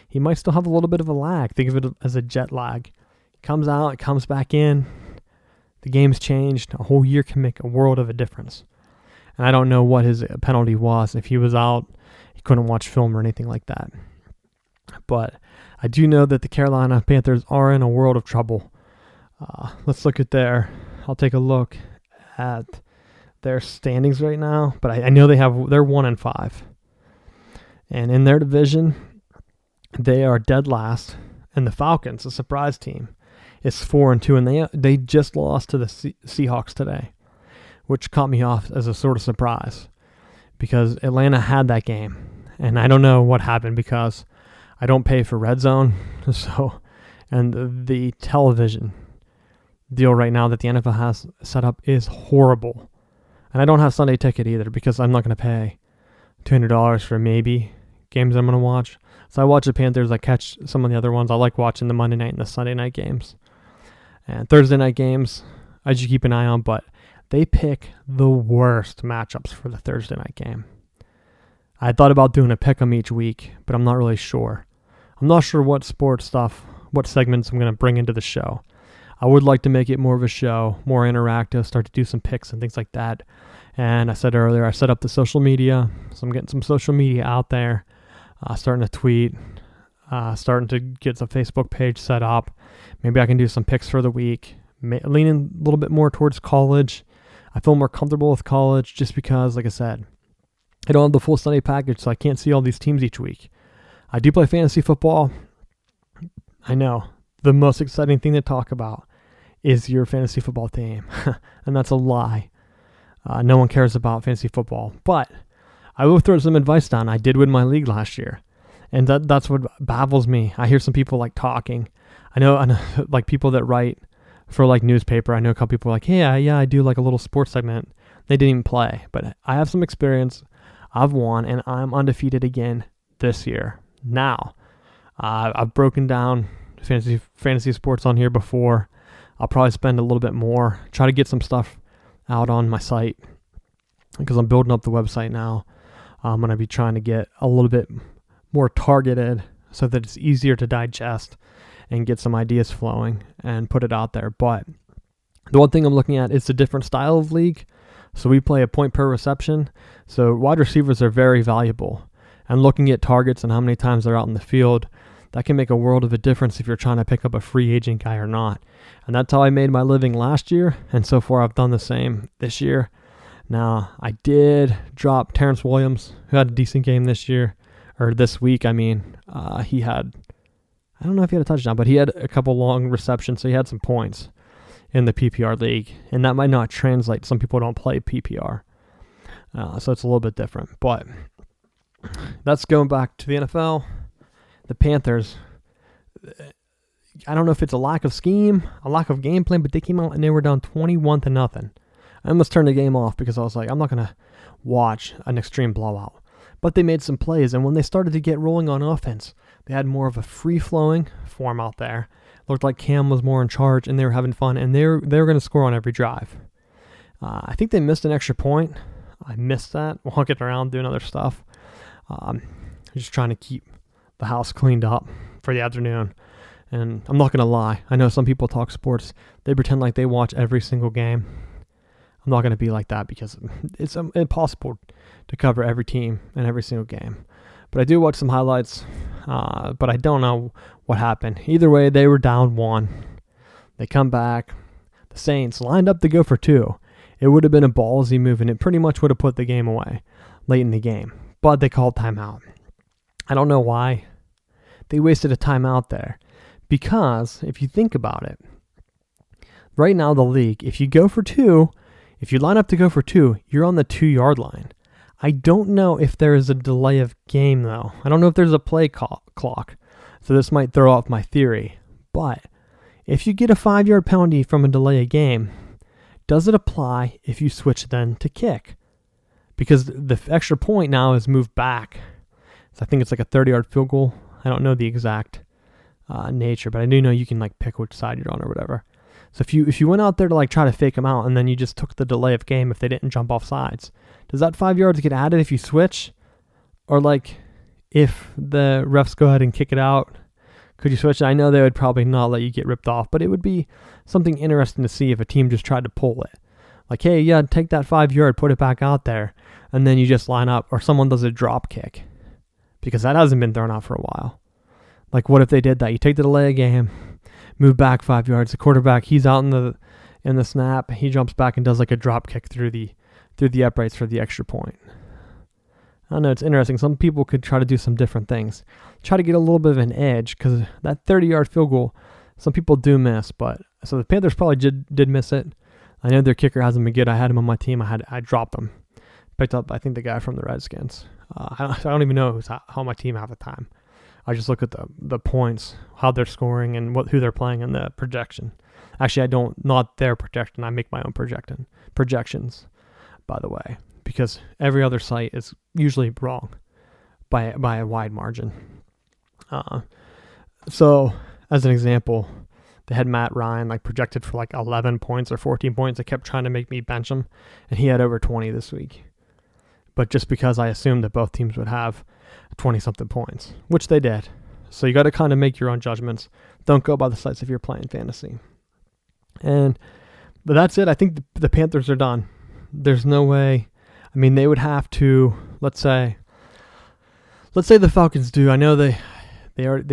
He might still have a little bit of a lag. Think of it as a jet lag. He comes out, it comes back in. The game's changed. A whole year can make a world of a difference. And I don't know what his penalty was. If he was out, he couldn't watch film or anything like that. But I do know that the Carolina Panthers are in a world of trouble. Let's look at I'll take a look at their standings right now, but I know they're 1-5. And in their division, they are dead last. And the Falcons, a surprise team, is 4-2, and they just lost to the Seahawks today, which caught me off as a sort of surprise because Atlanta had that game. And I don't know what happened because I don't pay for Red Zone. And the television deal right now that the NFL has set up is horrible. And I don't have Sunday Ticket either because I'm not going to pay $200 for maybe games I'm going to watch. So I watch the Panthers. I catch some of the other ones. I like watching the Monday night and the Sunday night games. And Thursday night games, I should keep an eye on, but they pick the worst matchups for the Thursday night game. I thought about doing a pick 'em each week, but I'm not really sure. I'm not sure what sports stuff, what segments I'm going to bring into the show. I would like to make it more of a show, more interactive, start to do some picks and things like that. And I said earlier, I set up the social media, so I'm getting some social media out there, starting to tweet, starting to get the Facebook page set up. Maybe I can do some picks for the week, leaning a little bit more towards college. I feel more comfortable with college just because, like I said, I don't have the full Sunday package, so I can't see all these teams each week. I do play fantasy football. I know. The most exciting thing to talk about is your fantasy football team. And that's a lie. No one cares about fantasy football. But I will throw some advice down. I did win my league last year. And that's what baffles me. I hear some people like talking. I know like people that write for like newspaper. I know a couple people are like, hey, yeah, I do like a little sports segment. They didn't even play. But I have some experience. I've won, and I'm undefeated again this year. Now, I've broken down fantasy sports on here before. I'll probably spend a little bit more, try to get some stuff out on my site because I'm building up the website now. I'm going to be trying to get a little bit more targeted so that it's easier to digest and get some ideas flowing and put it out there. But the one thing I'm looking at is a different style of league. So we play a point per reception. So wide receivers are very valuable. And looking at targets and how many times they're out in the field, that can make a world of a difference if you're trying to pick up a free agent guy or not. And that's how I made my living last year. And so far I've done the same this year. Now, I did drop Terrence Williams, who had a decent game this year, or this week, I mean. He had, I don't know if he had a touchdown, but he had a couple long receptions, so he had some points in the PPR league. And that might not translate. Some people don't play PPR. So it's a little bit different. But that's going back to the NFL. The Panthers, I don't know if it's a lack of scheme, a lack of game plan, but they came out and they were down 21-0. I almost turned the game off because I was like, I'm not going to watch an extreme blowout. But they made some plays, and when they started to get rolling on offense, they had more of a free-flowing form out there. Looked like Cam was more in charge, and they were having fun, and they were going to score on every drive. I think they missed an extra point. I missed that, walking around doing other stuff. Just trying to keep the house cleaned up for the afternoon. And I'm not going to lie. I know some people talk sports. They pretend like they watch every single game. I'm not going to be like that because it's impossible to cover every team and every single game. But I do watch some highlights, but I don't know what happened. Either way, they were down 1. They come back. The Saints lined up to go for 2. It would have been a ballsy move, and it pretty much would have put the game away late in the game. But they called timeout. I don't know why they wasted a timeout there. Because if you think about it, right now the league, if you go for 2, if you line up to go for 2, you're on the 2-yard line. I don't know if there is a delay of game, though. I don't know if there's a play clock. So this might throw off my theory. But if you get a 5-yard penalty from a delay of game, does it apply if you switch then to kick? Because the extra point now is moved back. So I think it's like a 30-yard field goal. I don't know the exact nature, but I do know you can like pick which side you're on or whatever. So if you went out there to like try to fake them out and then you just took the delay of game if they didn't jump off sides, does that 5 yards get added if you switch? Or like if the refs go ahead and kick it out, could you switch? I know they would probably not let you get ripped off, but it would be something interesting to see if a team just tried to pull it. Like, hey, yeah, take that 5 yard, put it back out there, and then you just line up, or someone does a drop kick. Because that hasn't been thrown out for a while. Like, what if they did that? You take the delay of game, move back 5 yards. The quarterback, he's out in in the snap, he jumps back and does like a drop kick through the uprights for the extra point. I don't know, it's interesting. Some people could try to do some different things. Try to get a little bit of an edge, because that 30-yard field goal, some people do miss. But so the Panthers probably did miss it. I know their kicker hasn't been good. I had him on my team. I dropped him. Picked up, I think, the guy from the Redskins. I don't even know who's on my team half the time. I just look at the points, how they're scoring, and who they're playing in the projection. Actually, not their projection. I make my own projections, by the way, because every other site is usually wrong by a wide margin. So, as an example, they had Matt Ryan projected for 11 points or 14 points. They kept trying to make me bench him, and he had over 20 this week. But just because I assumed that both teams would have 20-something points, which they did. So you got to kind of make your own judgments. Don't go by the sites if you're playing fantasy. But that's it. I think the Panthers are done. There's no way. I mean, they would have to, let's say the Falcons do. I know they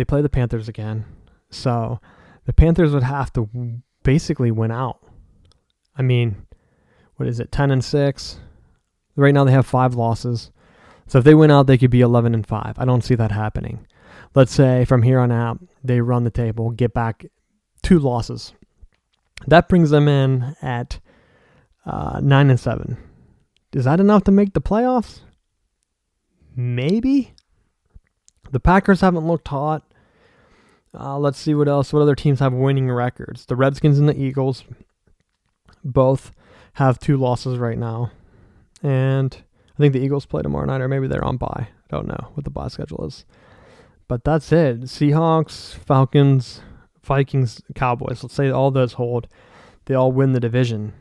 play the Panthers again. So the Panthers would have to basically win out. I mean, what is it, 10-6? Right now they have 5 losses. So if they win out, they could be 11-5. I don't see that happening. Let's say from here on out, they run the table, get back 2 losses. That brings them in at 9-7. Is that enough to make the playoffs? Maybe. The Packers haven't looked hot. Let's see what else. What other teams have winning records? The Redskins and the Eagles both have 2 losses right now. And I think the Eagles play tomorrow night, or maybe they're on bye. I don't know what the bye schedule is. But that's it. Seahawks, Falcons, Vikings, Cowboys. Let's say all those hold. They all win the division.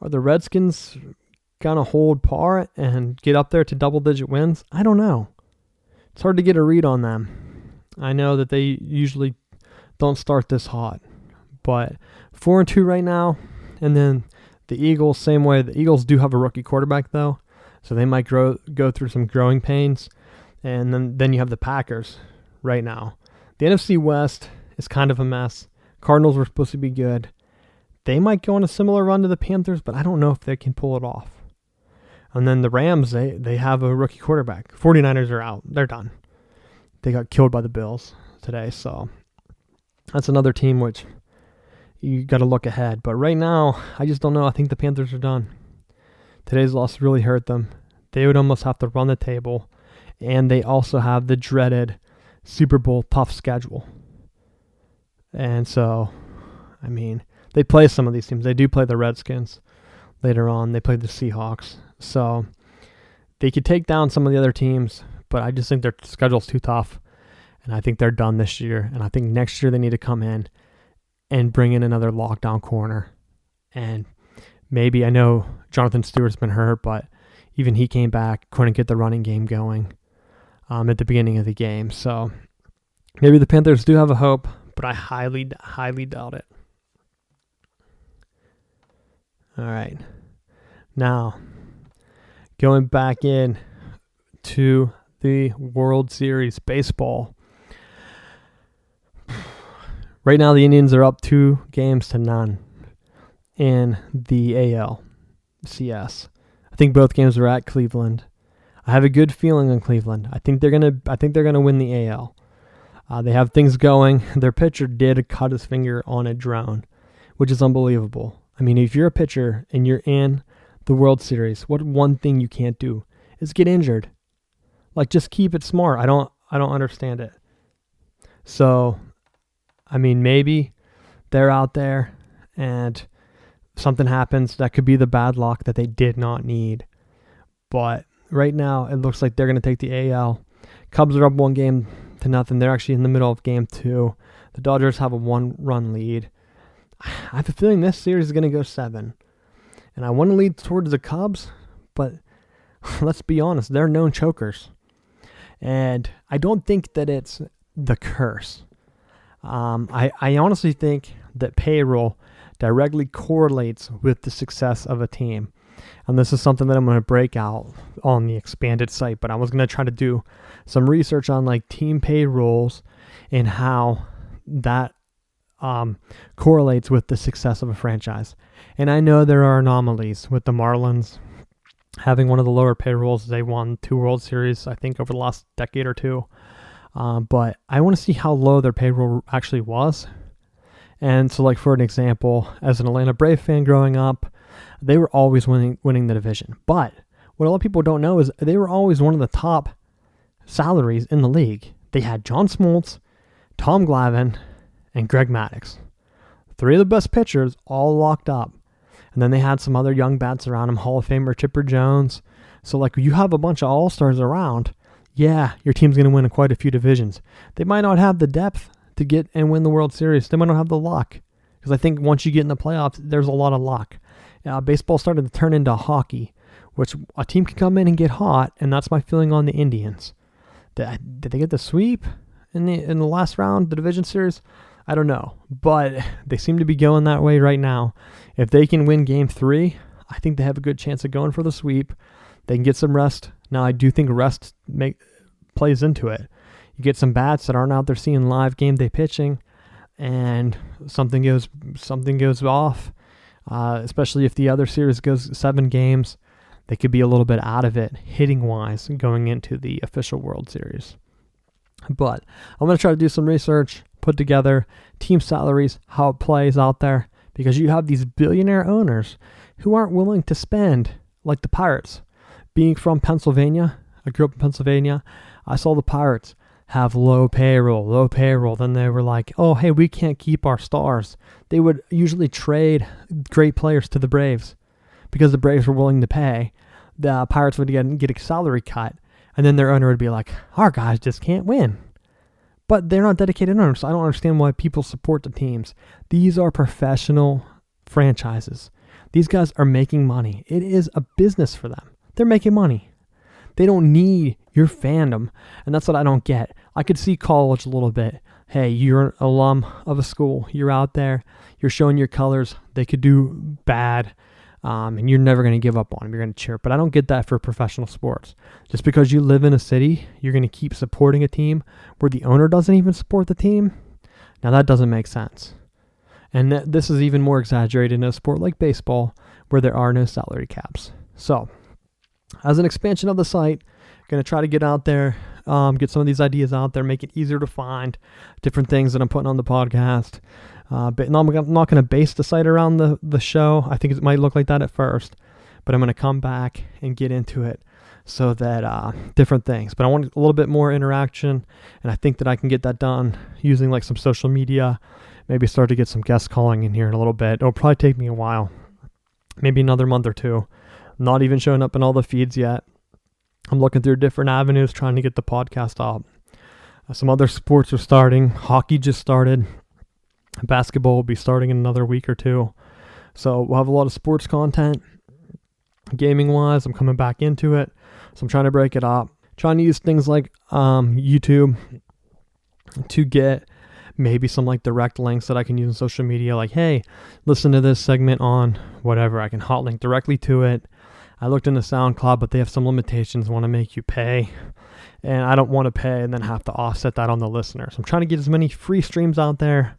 Are the Redskins going to hold par and get up there to double-digit wins? I don't know. It's hard to get a read on them. I know that they usually don't start this hot. But 4-2 right now, and then the Eagles, same way. The Eagles do have a rookie quarterback, though, so they might go through some growing pains. And then you have the Packers right now. The NFC West is kind of a mess. Cardinals were supposed to be good. They might go on a similar run to the Panthers, but I don't know if they can pull it off. And then the Rams, they have a rookie quarterback. 49ers are out. They're done. They got killed by the Bills today, so that's another team which you got to look ahead. But right now, I just don't know. I think the Panthers are done. Today's loss really hurt them. They would almost have to run the table. And they also have the dreaded Super Bowl tough schedule. And so, I mean, they play some of these teams. They do play the Redskins later on. They play the Seahawks. So they could take down some of the other teams, but I just think their schedule's too tough. And I think they're done this year. And I think next year they need to come in and bring in another lockdown corner. And maybe, I know Jonathan Stewart's been hurt, but even he came back, couldn't get the running game going at the beginning of the game. So maybe the Panthers do have a hope, but I highly, highly doubt it. All right. Now, going back in to the World Series baseball. Right now, the Indians are up 2-0 in the ALCS. I think both games are at Cleveland. I have a good feeling on Cleveland. I think they're gonna win the AL. They have things going. Their pitcher did cut his finger on a drone, which is unbelievable. I mean, if you're a pitcher and you're in the World Series, what one thing you can't do is get injured. Just keep it smart. I don't understand it. So, I mean, maybe they're out there and something happens that could be the bad luck that they did not need. But right now, it looks like they're going to take the AL. Cubs are up 1-0. They're actually in the middle of game 2. The Dodgers have a 1-run lead. I have a feeling this series is going to go 7. And I want to lead towards the Cubs, but let's be honest, they're known chokers. And I don't think that it's the curse. I honestly think that payroll directly correlates with the success of a team. And this is something that I'm going to break out on the expanded site, but I was going to try to do some research on team payrolls and how that correlates with the success of a franchise. And I know there are anomalies with the Marlins having one of the lower payrolls. They won 2 World Series, I think, over the last decade or two. But I want to see how low their payroll actually was. And so, like, for an example, as an Atlanta Brave fan growing up, they were always winning the division. But what a lot of people don't know is they were always one of the top salaries in the league. They had John Smoltz, Tom Glavine, and Greg Maddux. 3 of the best pitchers all locked up. And then they had some other young bats around them, Hall of Famer Chipper Jones. So, like, you have a bunch of all-stars around, yeah, your team's going to win in quite a few divisions. They might not have the depth to get and win the World Series. They might not have the luck. Because I think once you get in the playoffs, there's a lot of luck. Baseball started to turn into hockey, which a team can come in and get hot, and that's my feeling on the Indians. Did they get the sweep in the last round, the division series? I don't know, but they seem to be going that way right now. If they can win Game 3, I think they have a good chance of going for the sweep. They can get some rest. Now, I do think rest plays into it. You get some bats that aren't out there seeing live game day pitching, and something goes off. Especially if the other series goes 7 games, they could be a little bit out of it hitting-wise going into the official World Series. But I'm going to try to do some research, put together team salaries, how it plays out there, because you have these billionaire owners who aren't willing to spend like the Pirates. Being from Pennsylvania, I grew up in Pennsylvania, I saw the Pirates have low payroll. Then they were like, oh, hey, we can't keep our stars. They would usually trade great players to the Braves because the Braves were willing to pay. The Pirates would get a salary cut, and then their owner would be like, our guys just can't win. But they're not dedicated owners, so I don't understand why people support the teams. These are professional franchises. These guys are making money. It is a business for them. They're making money. They don't need your fandom, and that's what I don't get. I could see college a little bit. Hey, you're an alum of a school. You're out there. You're showing your colors. They could do bad, and you're never going to give up on them. You're going to cheer. But I don't get that for professional sports. Just because you live in a city, you're going to keep supporting a team where the owner doesn't even support the team. Now, that doesn't make sense. And this is even more exaggerated in a sport like baseball where there are no salary caps. So, as an expansion of the site, going to try to get out there, get some of these ideas out there, make it easier to find different things that I'm putting on the podcast. But I'm not going to base the site around the show. I think it might look like that at first, but I'm going to come back and get into it so that different things. But I want a little bit more interaction, and I think that I can get that done using like some social media, maybe start to get some guest calling in here in a little bit. It'll probably take me a while, maybe another month or two. Not even showing up in all the feeds yet. I'm looking through different avenues trying to get the podcast up. Some other sports are starting. Hockey just started. Basketball will be starting in another week or two. So we'll have a lot of sports content. Gaming-wise, I'm coming back into it. So I'm trying to break it up. Trying to use things like YouTube to get maybe some like direct links that I can use on social media. Like, hey, listen to this segment on whatever. I can hot link directly to it. I looked into SoundCloud, but they have some limitations. Want to make you pay, and I don't want to pay and then have to offset that on the listener. So I'm trying to get as many free streams out there.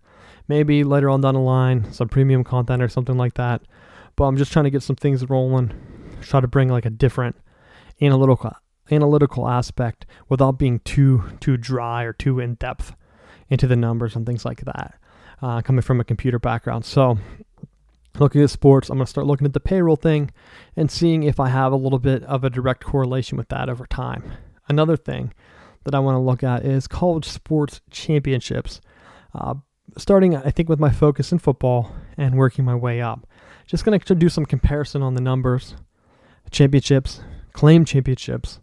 Maybe later on down the line, some premium content or something like that. But I'm just trying to get some things rolling. Try to bring like a different analytical aspect without being too dry or too in depth into the numbers and things like that. Coming from a computer background, so. Looking at sports, I'm going to start looking at the payroll thing and seeing if I have a little bit of a direct correlation with that over time. Another thing that I want to look at is college sports championships. Starting, I think, with my focus in football and working my way up. Just going to do some comparison on the numbers, championships, claim championships,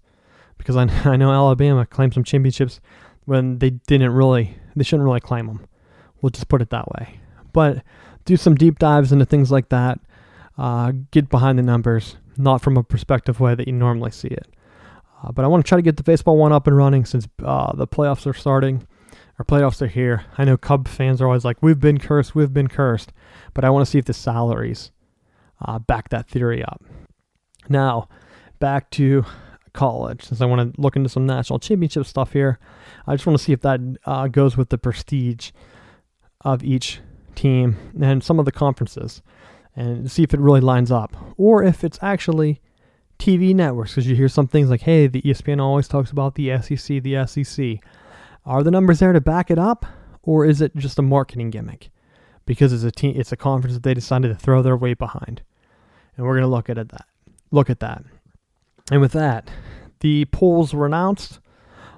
because I know Alabama claimed some championships when they shouldn't really claim them. We'll just put it that way. But do some deep dives into things like that. Get behind the numbers, not from a perspective way that you normally see it. But I want to try to get the baseball one up and running since the playoffs are starting. Our playoffs are here. I know Cub fans are always like, we've been cursed. But I want to see if the salaries back that theory up. Now, back to college, since I want to look into some national championship stuff here. I just want to see if that goes with the prestige of each team and some of the conferences and see if it really lines up, or if it's actually TV networks, because you hear some things like, hey, the ESPN always talks about the SEC, the SEC. Are the numbers there to back it up, or is it just a marketing gimmick? Because it's a conference that they decided to throw their weight behind. And we're going to look at that. And with that, the polls were announced.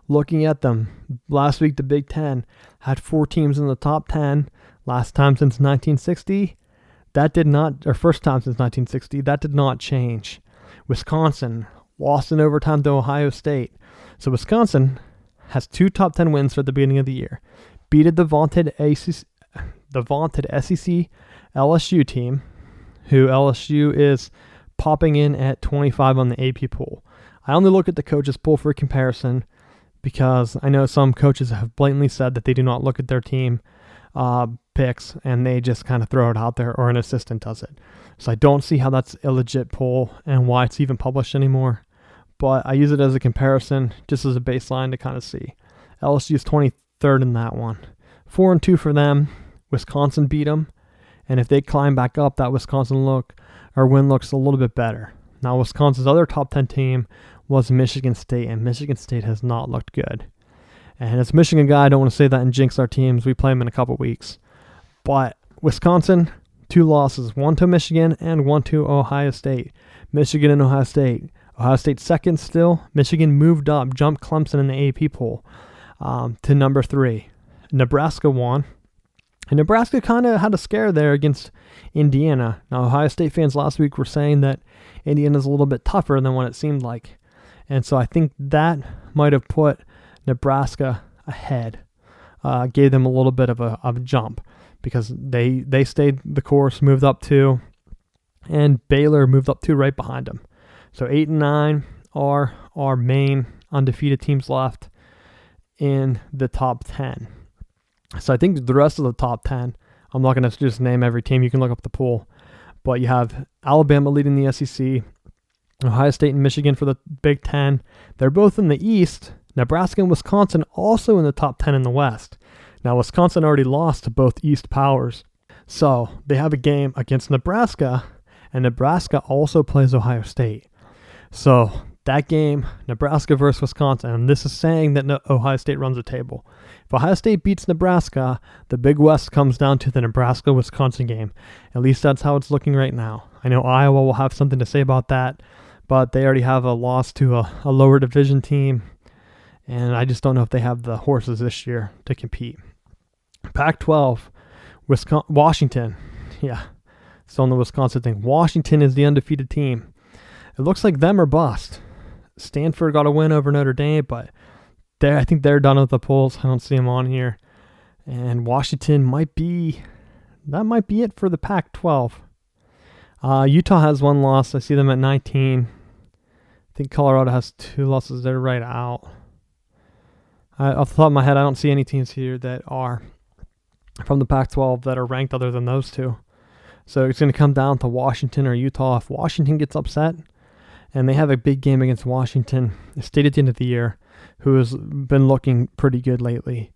Looking at them, last week the Big Ten had 4 teams in the top 10. Last time since 1960. First time since 1960. That did not change. Wisconsin lost in overtime to Ohio State. So Wisconsin has 2 top 10 wins for the beginning of the year. Beated the vaunted SEC LSU team, who LSU is popping in at 25 on the AP poll. I only look at the coaches poll for comparison because I know some coaches have blatantly said that they do not look at their team picks and they just kind of throw it out there, or an assistant does it. So I don't see how that's a legit poll and why it's even published anymore. But I use it as a comparison, just as a baseline to kind of see. LSU is 23rd in that one. 4-2 for them. Wisconsin beat them. And if they climb back up, that Wisconsin win looks a little bit better. Now, Wisconsin's other top 10 team was Michigan State, and Michigan State has not looked good. And as a Michigan guy, I don't want to say that and jinx our teams. We play them in a couple weeks. But Wisconsin, 2 losses, 1 to Michigan and 1 to Ohio State. Michigan and Ohio State. Ohio State second still. Michigan moved up, jumped Clemson in the AP poll to number 3. Nebraska won. And Nebraska kind of had a scare there against Indiana. Now, Ohio State fans last week were saying that Indiana's a little bit tougher than what it seemed like. And so I think that might have put Nebraska ahead, gave them a little bit of a jump, because they stayed the course, moved up 2, and Baylor moved up 2 right behind them. So 8 and 9 are our main undefeated teams left in the top 10. So I think the rest of the top 10, I'm not going to just name every team. You can look up the pool. But you have Alabama leading the SEC, Ohio State and Michigan for the Big Ten. They're both in the East. Nebraska and Wisconsin also in the top 10 in the West. Now, Wisconsin already lost to both East powers. So they have a game against Nebraska, and Nebraska also plays Ohio State. So that game, Nebraska versus Wisconsin, and this is saying that Ohio State runs the table. If Ohio State beats Nebraska, the Big West comes down to the Nebraska-Wisconsin game. At least that's how it's looking right now. I know Iowa will have something to say about that, but they already have a loss to a lower division team, and I just don't know if they have the horses this year to compete. Pac-12, Washington. Yeah, still on the Wisconsin thing. Washington is the undefeated team. It looks like them or bust. Stanford got a win over Notre Dame, but I think they're done with the polls. I don't see them on here. And Washington might be it for the Pac-12. Utah has 1 loss. I see them at 19. I think Colorado has 2 losses. They're right out. Off the top of my head, I don't see any teams here that are from the Pac-12 that are ranked other than those 2. So it's going to come down to Washington or Utah. If Washington gets upset, and they have a big game against Washington State at the end of the year, who has been looking pretty good lately,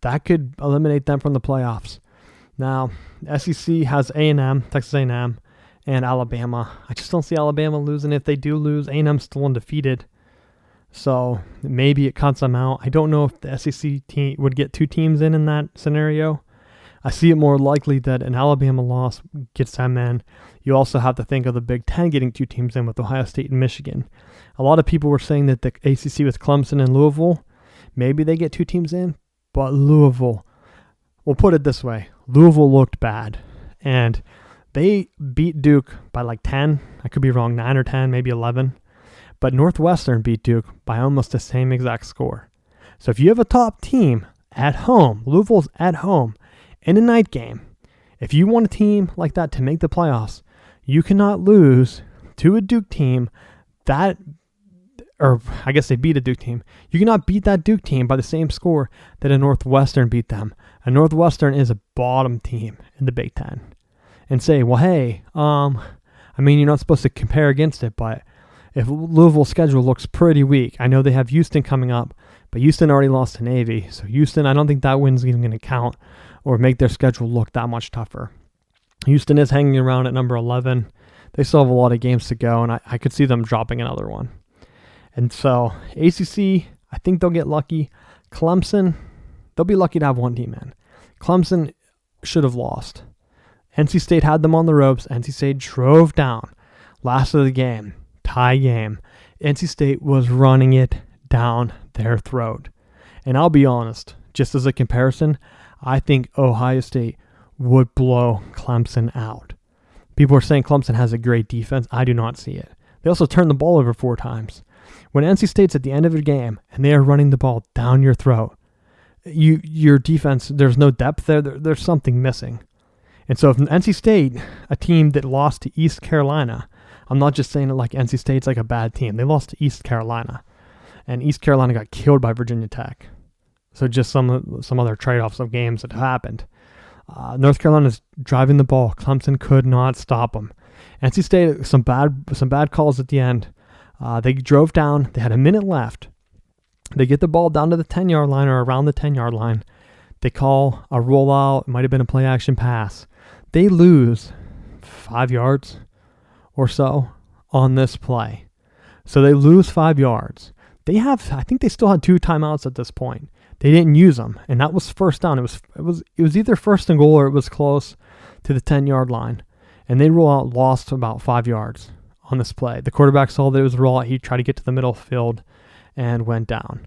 that could eliminate them from the playoffs. Now, SEC has A&M, Texas A&M, and Alabama. I just don't see Alabama losing. If they do lose, A&M's still undefeated. So maybe it cuts them out. I don't know if the SEC team would get 2 teams in that scenario. I see it more likely that an Alabama loss gets them in. You also have to think of the Big Ten getting 2 teams in with Ohio State and Michigan. A lot of people were saying that the ACC with Clemson and Louisville, maybe they get 2 teams in, but Louisville, we'll put it this way, Louisville looked bad, and they beat Duke by like 10. I could be wrong, 9 or 10, maybe 11. But Northwestern beat Duke by almost the same exact score. So if you have a top team at home, Louisville's at home, in a night game, if you want a team like that to make the playoffs, you cannot lose to a Duke team or I guess they beat a Duke team. You cannot beat that Duke team by the same score that a Northwestern beat them. A Northwestern is a bottom team in the Big Ten. And say, well, hey, you're not supposed to compare against it, but if Louisville's schedule looks pretty weak, I know they have Houston coming up, but Houston already lost to Navy. So Houston, I don't think that win's even going to count. or make their schedule look that much tougher. Houston is hanging around at number 11. They still have a lot of games to go, and I could see them dropping another one. And so ACC, I think they'll get lucky. Clemson, they'll be lucky to have one team in. Clemson should have lost. NC State had them on the ropes. NC State drove down. Last of the game, tie game. NC State was running it down their throat. And I'll be honest, just as a comparison, I think Ohio State would blow Clemson out. People are saying Clemson has a great defense. I do not see it. They also turned the ball over 4 times. When NC State's at the end of a game and they are running the ball down your throat, your defense, there's no depth there. There's something missing. And so if NC State, a team that lost to East Carolina, I'm not just saying it like NC State's like a bad team. They lost to East Carolina, and East Carolina got killed by Virginia Tech. So just some other trade-offs of games that happened. North Carolina's driving the ball. Clemson could not stop them. NC State, some bad calls at the end. They drove down. They had a minute left. They get the ball down to the 10-yard line or around the 10-yard line. They call a rollout. It might have been a play-action pass. They lose 5 yards or so on this play. So they lose 5 yards. I think they still had 2 timeouts at this point. They didn't use them, and that was first down. It was either first and goal or it was close to the 10-yard line. And they lost about 5 yards on this play. The quarterback saw that it was a rollout. He tried to get to the middle field and went down.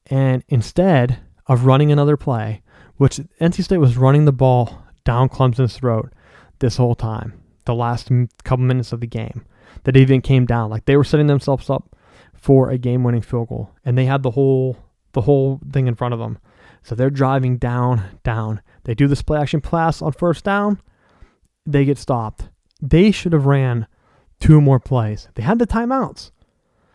And instead of running another play, which NC State was running the ball down Clemson's throat this whole time, the last couple minutes of the game, that even came down. Like they were setting themselves up for a game-winning field goal, and they had the whole thing in front of them. So they're driving down. They do this play-action pass on first down. They get stopped. They should have ran 2 more plays. They had the timeouts.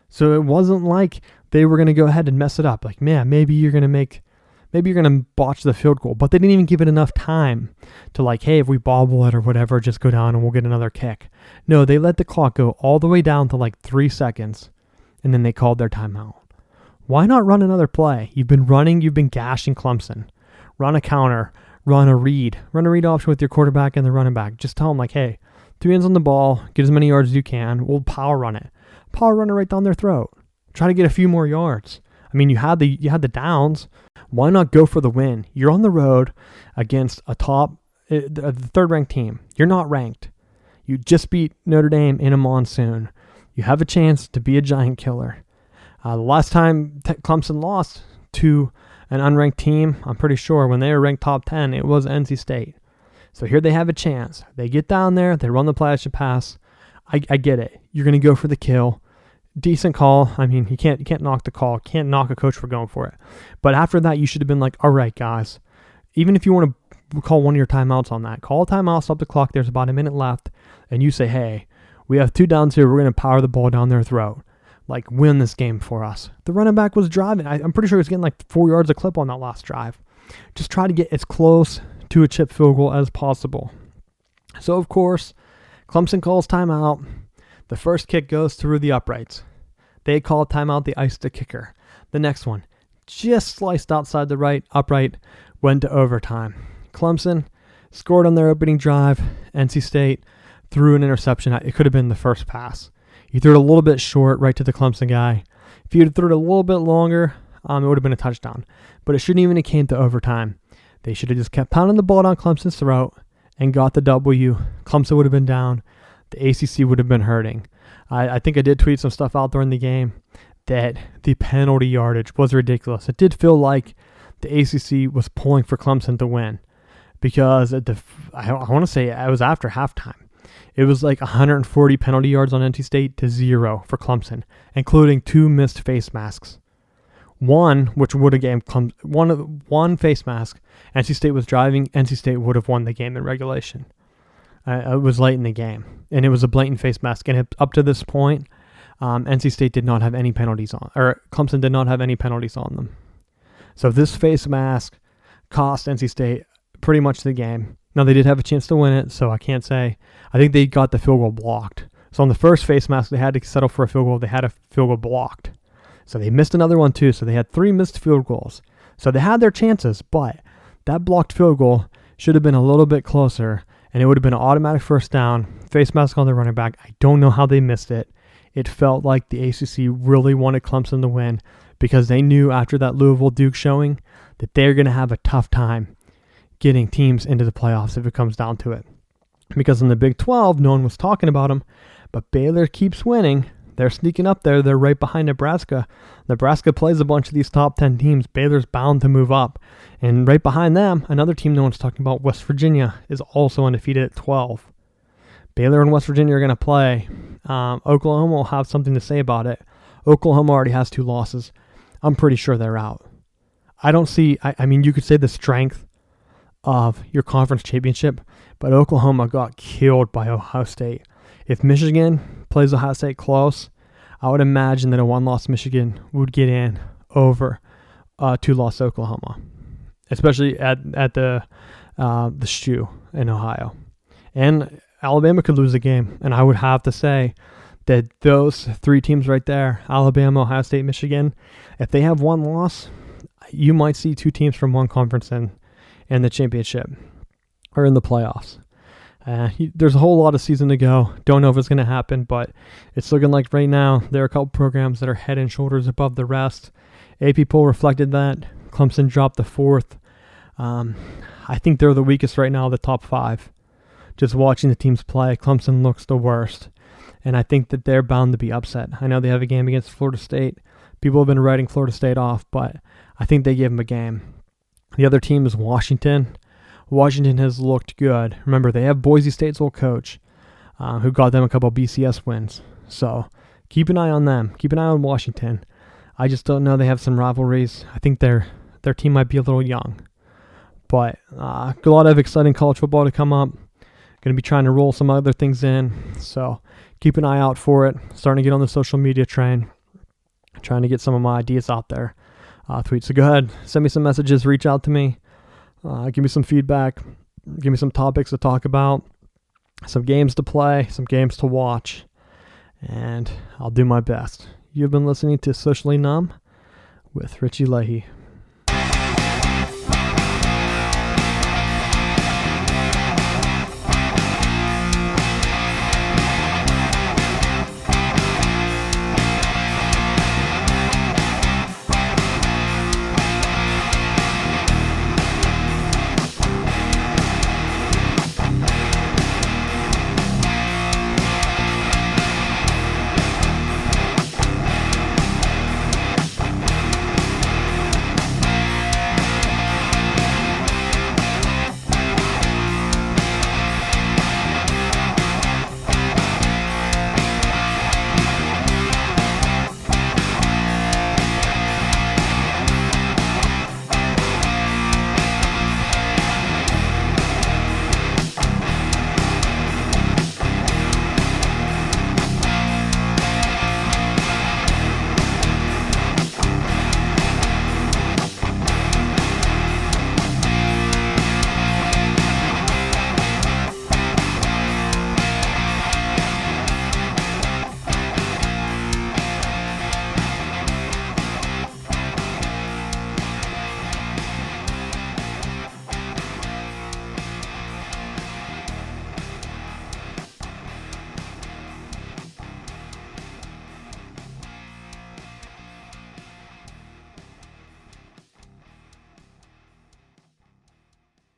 So it wasn't like they were going to go ahead and mess it up. Like, man, maybe you're going to botch the field goal. But they didn't even give it enough time to like, hey, if we bobble it or whatever, just go down and we'll get another kick. No, they let the clock go all the way down to like 3 seconds, and then they called their timeout. Why not run another play? You've been gashing Clemson. Run a counter, run a read option with your quarterback and the running back. Just tell them like, hey, 3 hands on the ball, get as many yards as you can. We'll power run it right down their throat. Try to get a few more yards. I mean, you had the downs. Why not go for the win? You're on the road against the third-ranked team. You're not ranked. You just beat Notre Dame in a monsoon. You have a chance to be a giant killer. The last time Clemson lost to an unranked team, I'm pretty sure when they were ranked top 10, it was NC State. So here they have a chance. They get down there. They run the play-action pass. I get it. You're going to go for the kill. Decent call. I mean, you can't knock the call. Can't knock a coach for going for it. But after that, you should have been like, all right, guys, even if you want to call one of your timeouts on that, call a timeout, stop the clock. There's about a minute left. And you say, hey, we have 2 downs here. We're going to power the ball down their throat. Like, win this game for us. The running back was driving. I'm pretty sure he was getting like 4 yards a clip on that last drive. Just try to get as close to a chip field goal as possible. So, of course, Clemson calls timeout. The first kick goes through the uprights. They call a timeout. They iced the kicker. The next one, just sliced outside the right upright, went to overtime. Clemson scored on their opening drive. NC State threw an interception. It could have been the first pass. He threw it a little bit short right to the Clemson guy. If he had threw it a little bit longer, it would have been a touchdown. But it shouldn't even have came to overtime. They should have just kept pounding the ball down Clemson's throat and got the W. Clemson would have been down. The ACC would have been hurting. I think I did tweet some stuff out during the game that the penalty yardage was ridiculous. It did feel like the ACC was pulling for Clemson to win because I want to say it was after halftime. It was like 140 penalty yards on NC State to 0 for Clemson, including 2 missed face masks. One, which would have given one face mask. NC State was driving. NC State would have won the game in regulation. It was late in the game, and it was a blatant face mask. And up to this point, NC State did not have any penalties on, or Clemson did not have any penalties on them. So this face mask cost NC State pretty much the game. Now, they did have a chance to win it, so I can't say. I think they got the field goal blocked. So on the first face mask, they had to settle for a field goal. They had a field goal blocked. So they missed another one too. So they had 3 missed field goals. So they had their chances, but that blocked field goal should have been a little bit closer, and it would have been an automatic first down, face mask on the running back. I don't know how they missed it. It felt like the ACC really wanted Clemson to win because they knew after that Louisville-Duke showing that they're going to have a tough time getting teams into the playoffs if it comes down to it. Because in the Big 12, no one was talking about them, but Baylor keeps winning. They're sneaking up there. They're right behind Nebraska. Nebraska plays a bunch of these top 10 teams. Baylor's bound to move up. And right behind them, another team no one's talking about, West Virginia, is also undefeated at 12. Baylor and West Virginia are going to play. Oklahoma will have something to say about it. Oklahoma already has 2 losses. I'm pretty sure they're out. I don't see, I mean, you could say the strength of your conference championship, but Oklahoma got killed by Ohio State. If Michigan plays Ohio State close, I would imagine that a 1-loss Michigan would get in over 2-loss Oklahoma, especially at the Shoe in Ohio. And Alabama could lose a game, and I would have to say that those 3 teams right there, Alabama, Ohio State, Michigan, if they have 1 loss, you might see 2 teams from one conference in the championship or in the playoffs. There's a whole lot of season to go. Don't know if it's going to happen, but it's looking like right now there are a couple programs that are head and shoulders above the rest. AP poll reflected that. Clemson dropped the 4th. I think they're the weakest right now, the top 5. Just watching the teams play, Clemson looks the worst. And I think that they're bound to be upset. I know they have a game against Florida State. People have been writing Florida State off, but I think they give them a game. The other team is Washington. Washington has looked good. Remember, they have Boise State's old coach who got them a couple BCS wins. So keep an eye on them. Keep an eye on Washington. I just don't know. They have some rivalries. I think their team might be a little young. But a lot of exciting college football to come up. Going to be trying to roll some other things in. So keep an eye out for it. Starting to get on the social media train. Trying to get some of my ideas out there. Tweet. So go ahead. Send me some messages. Reach out to me. Give me some feedback. Give me some topics to talk about. Some games to play. Some games to watch. And I'll do my best. You've been listening to Socially Numb with Richie Leahy.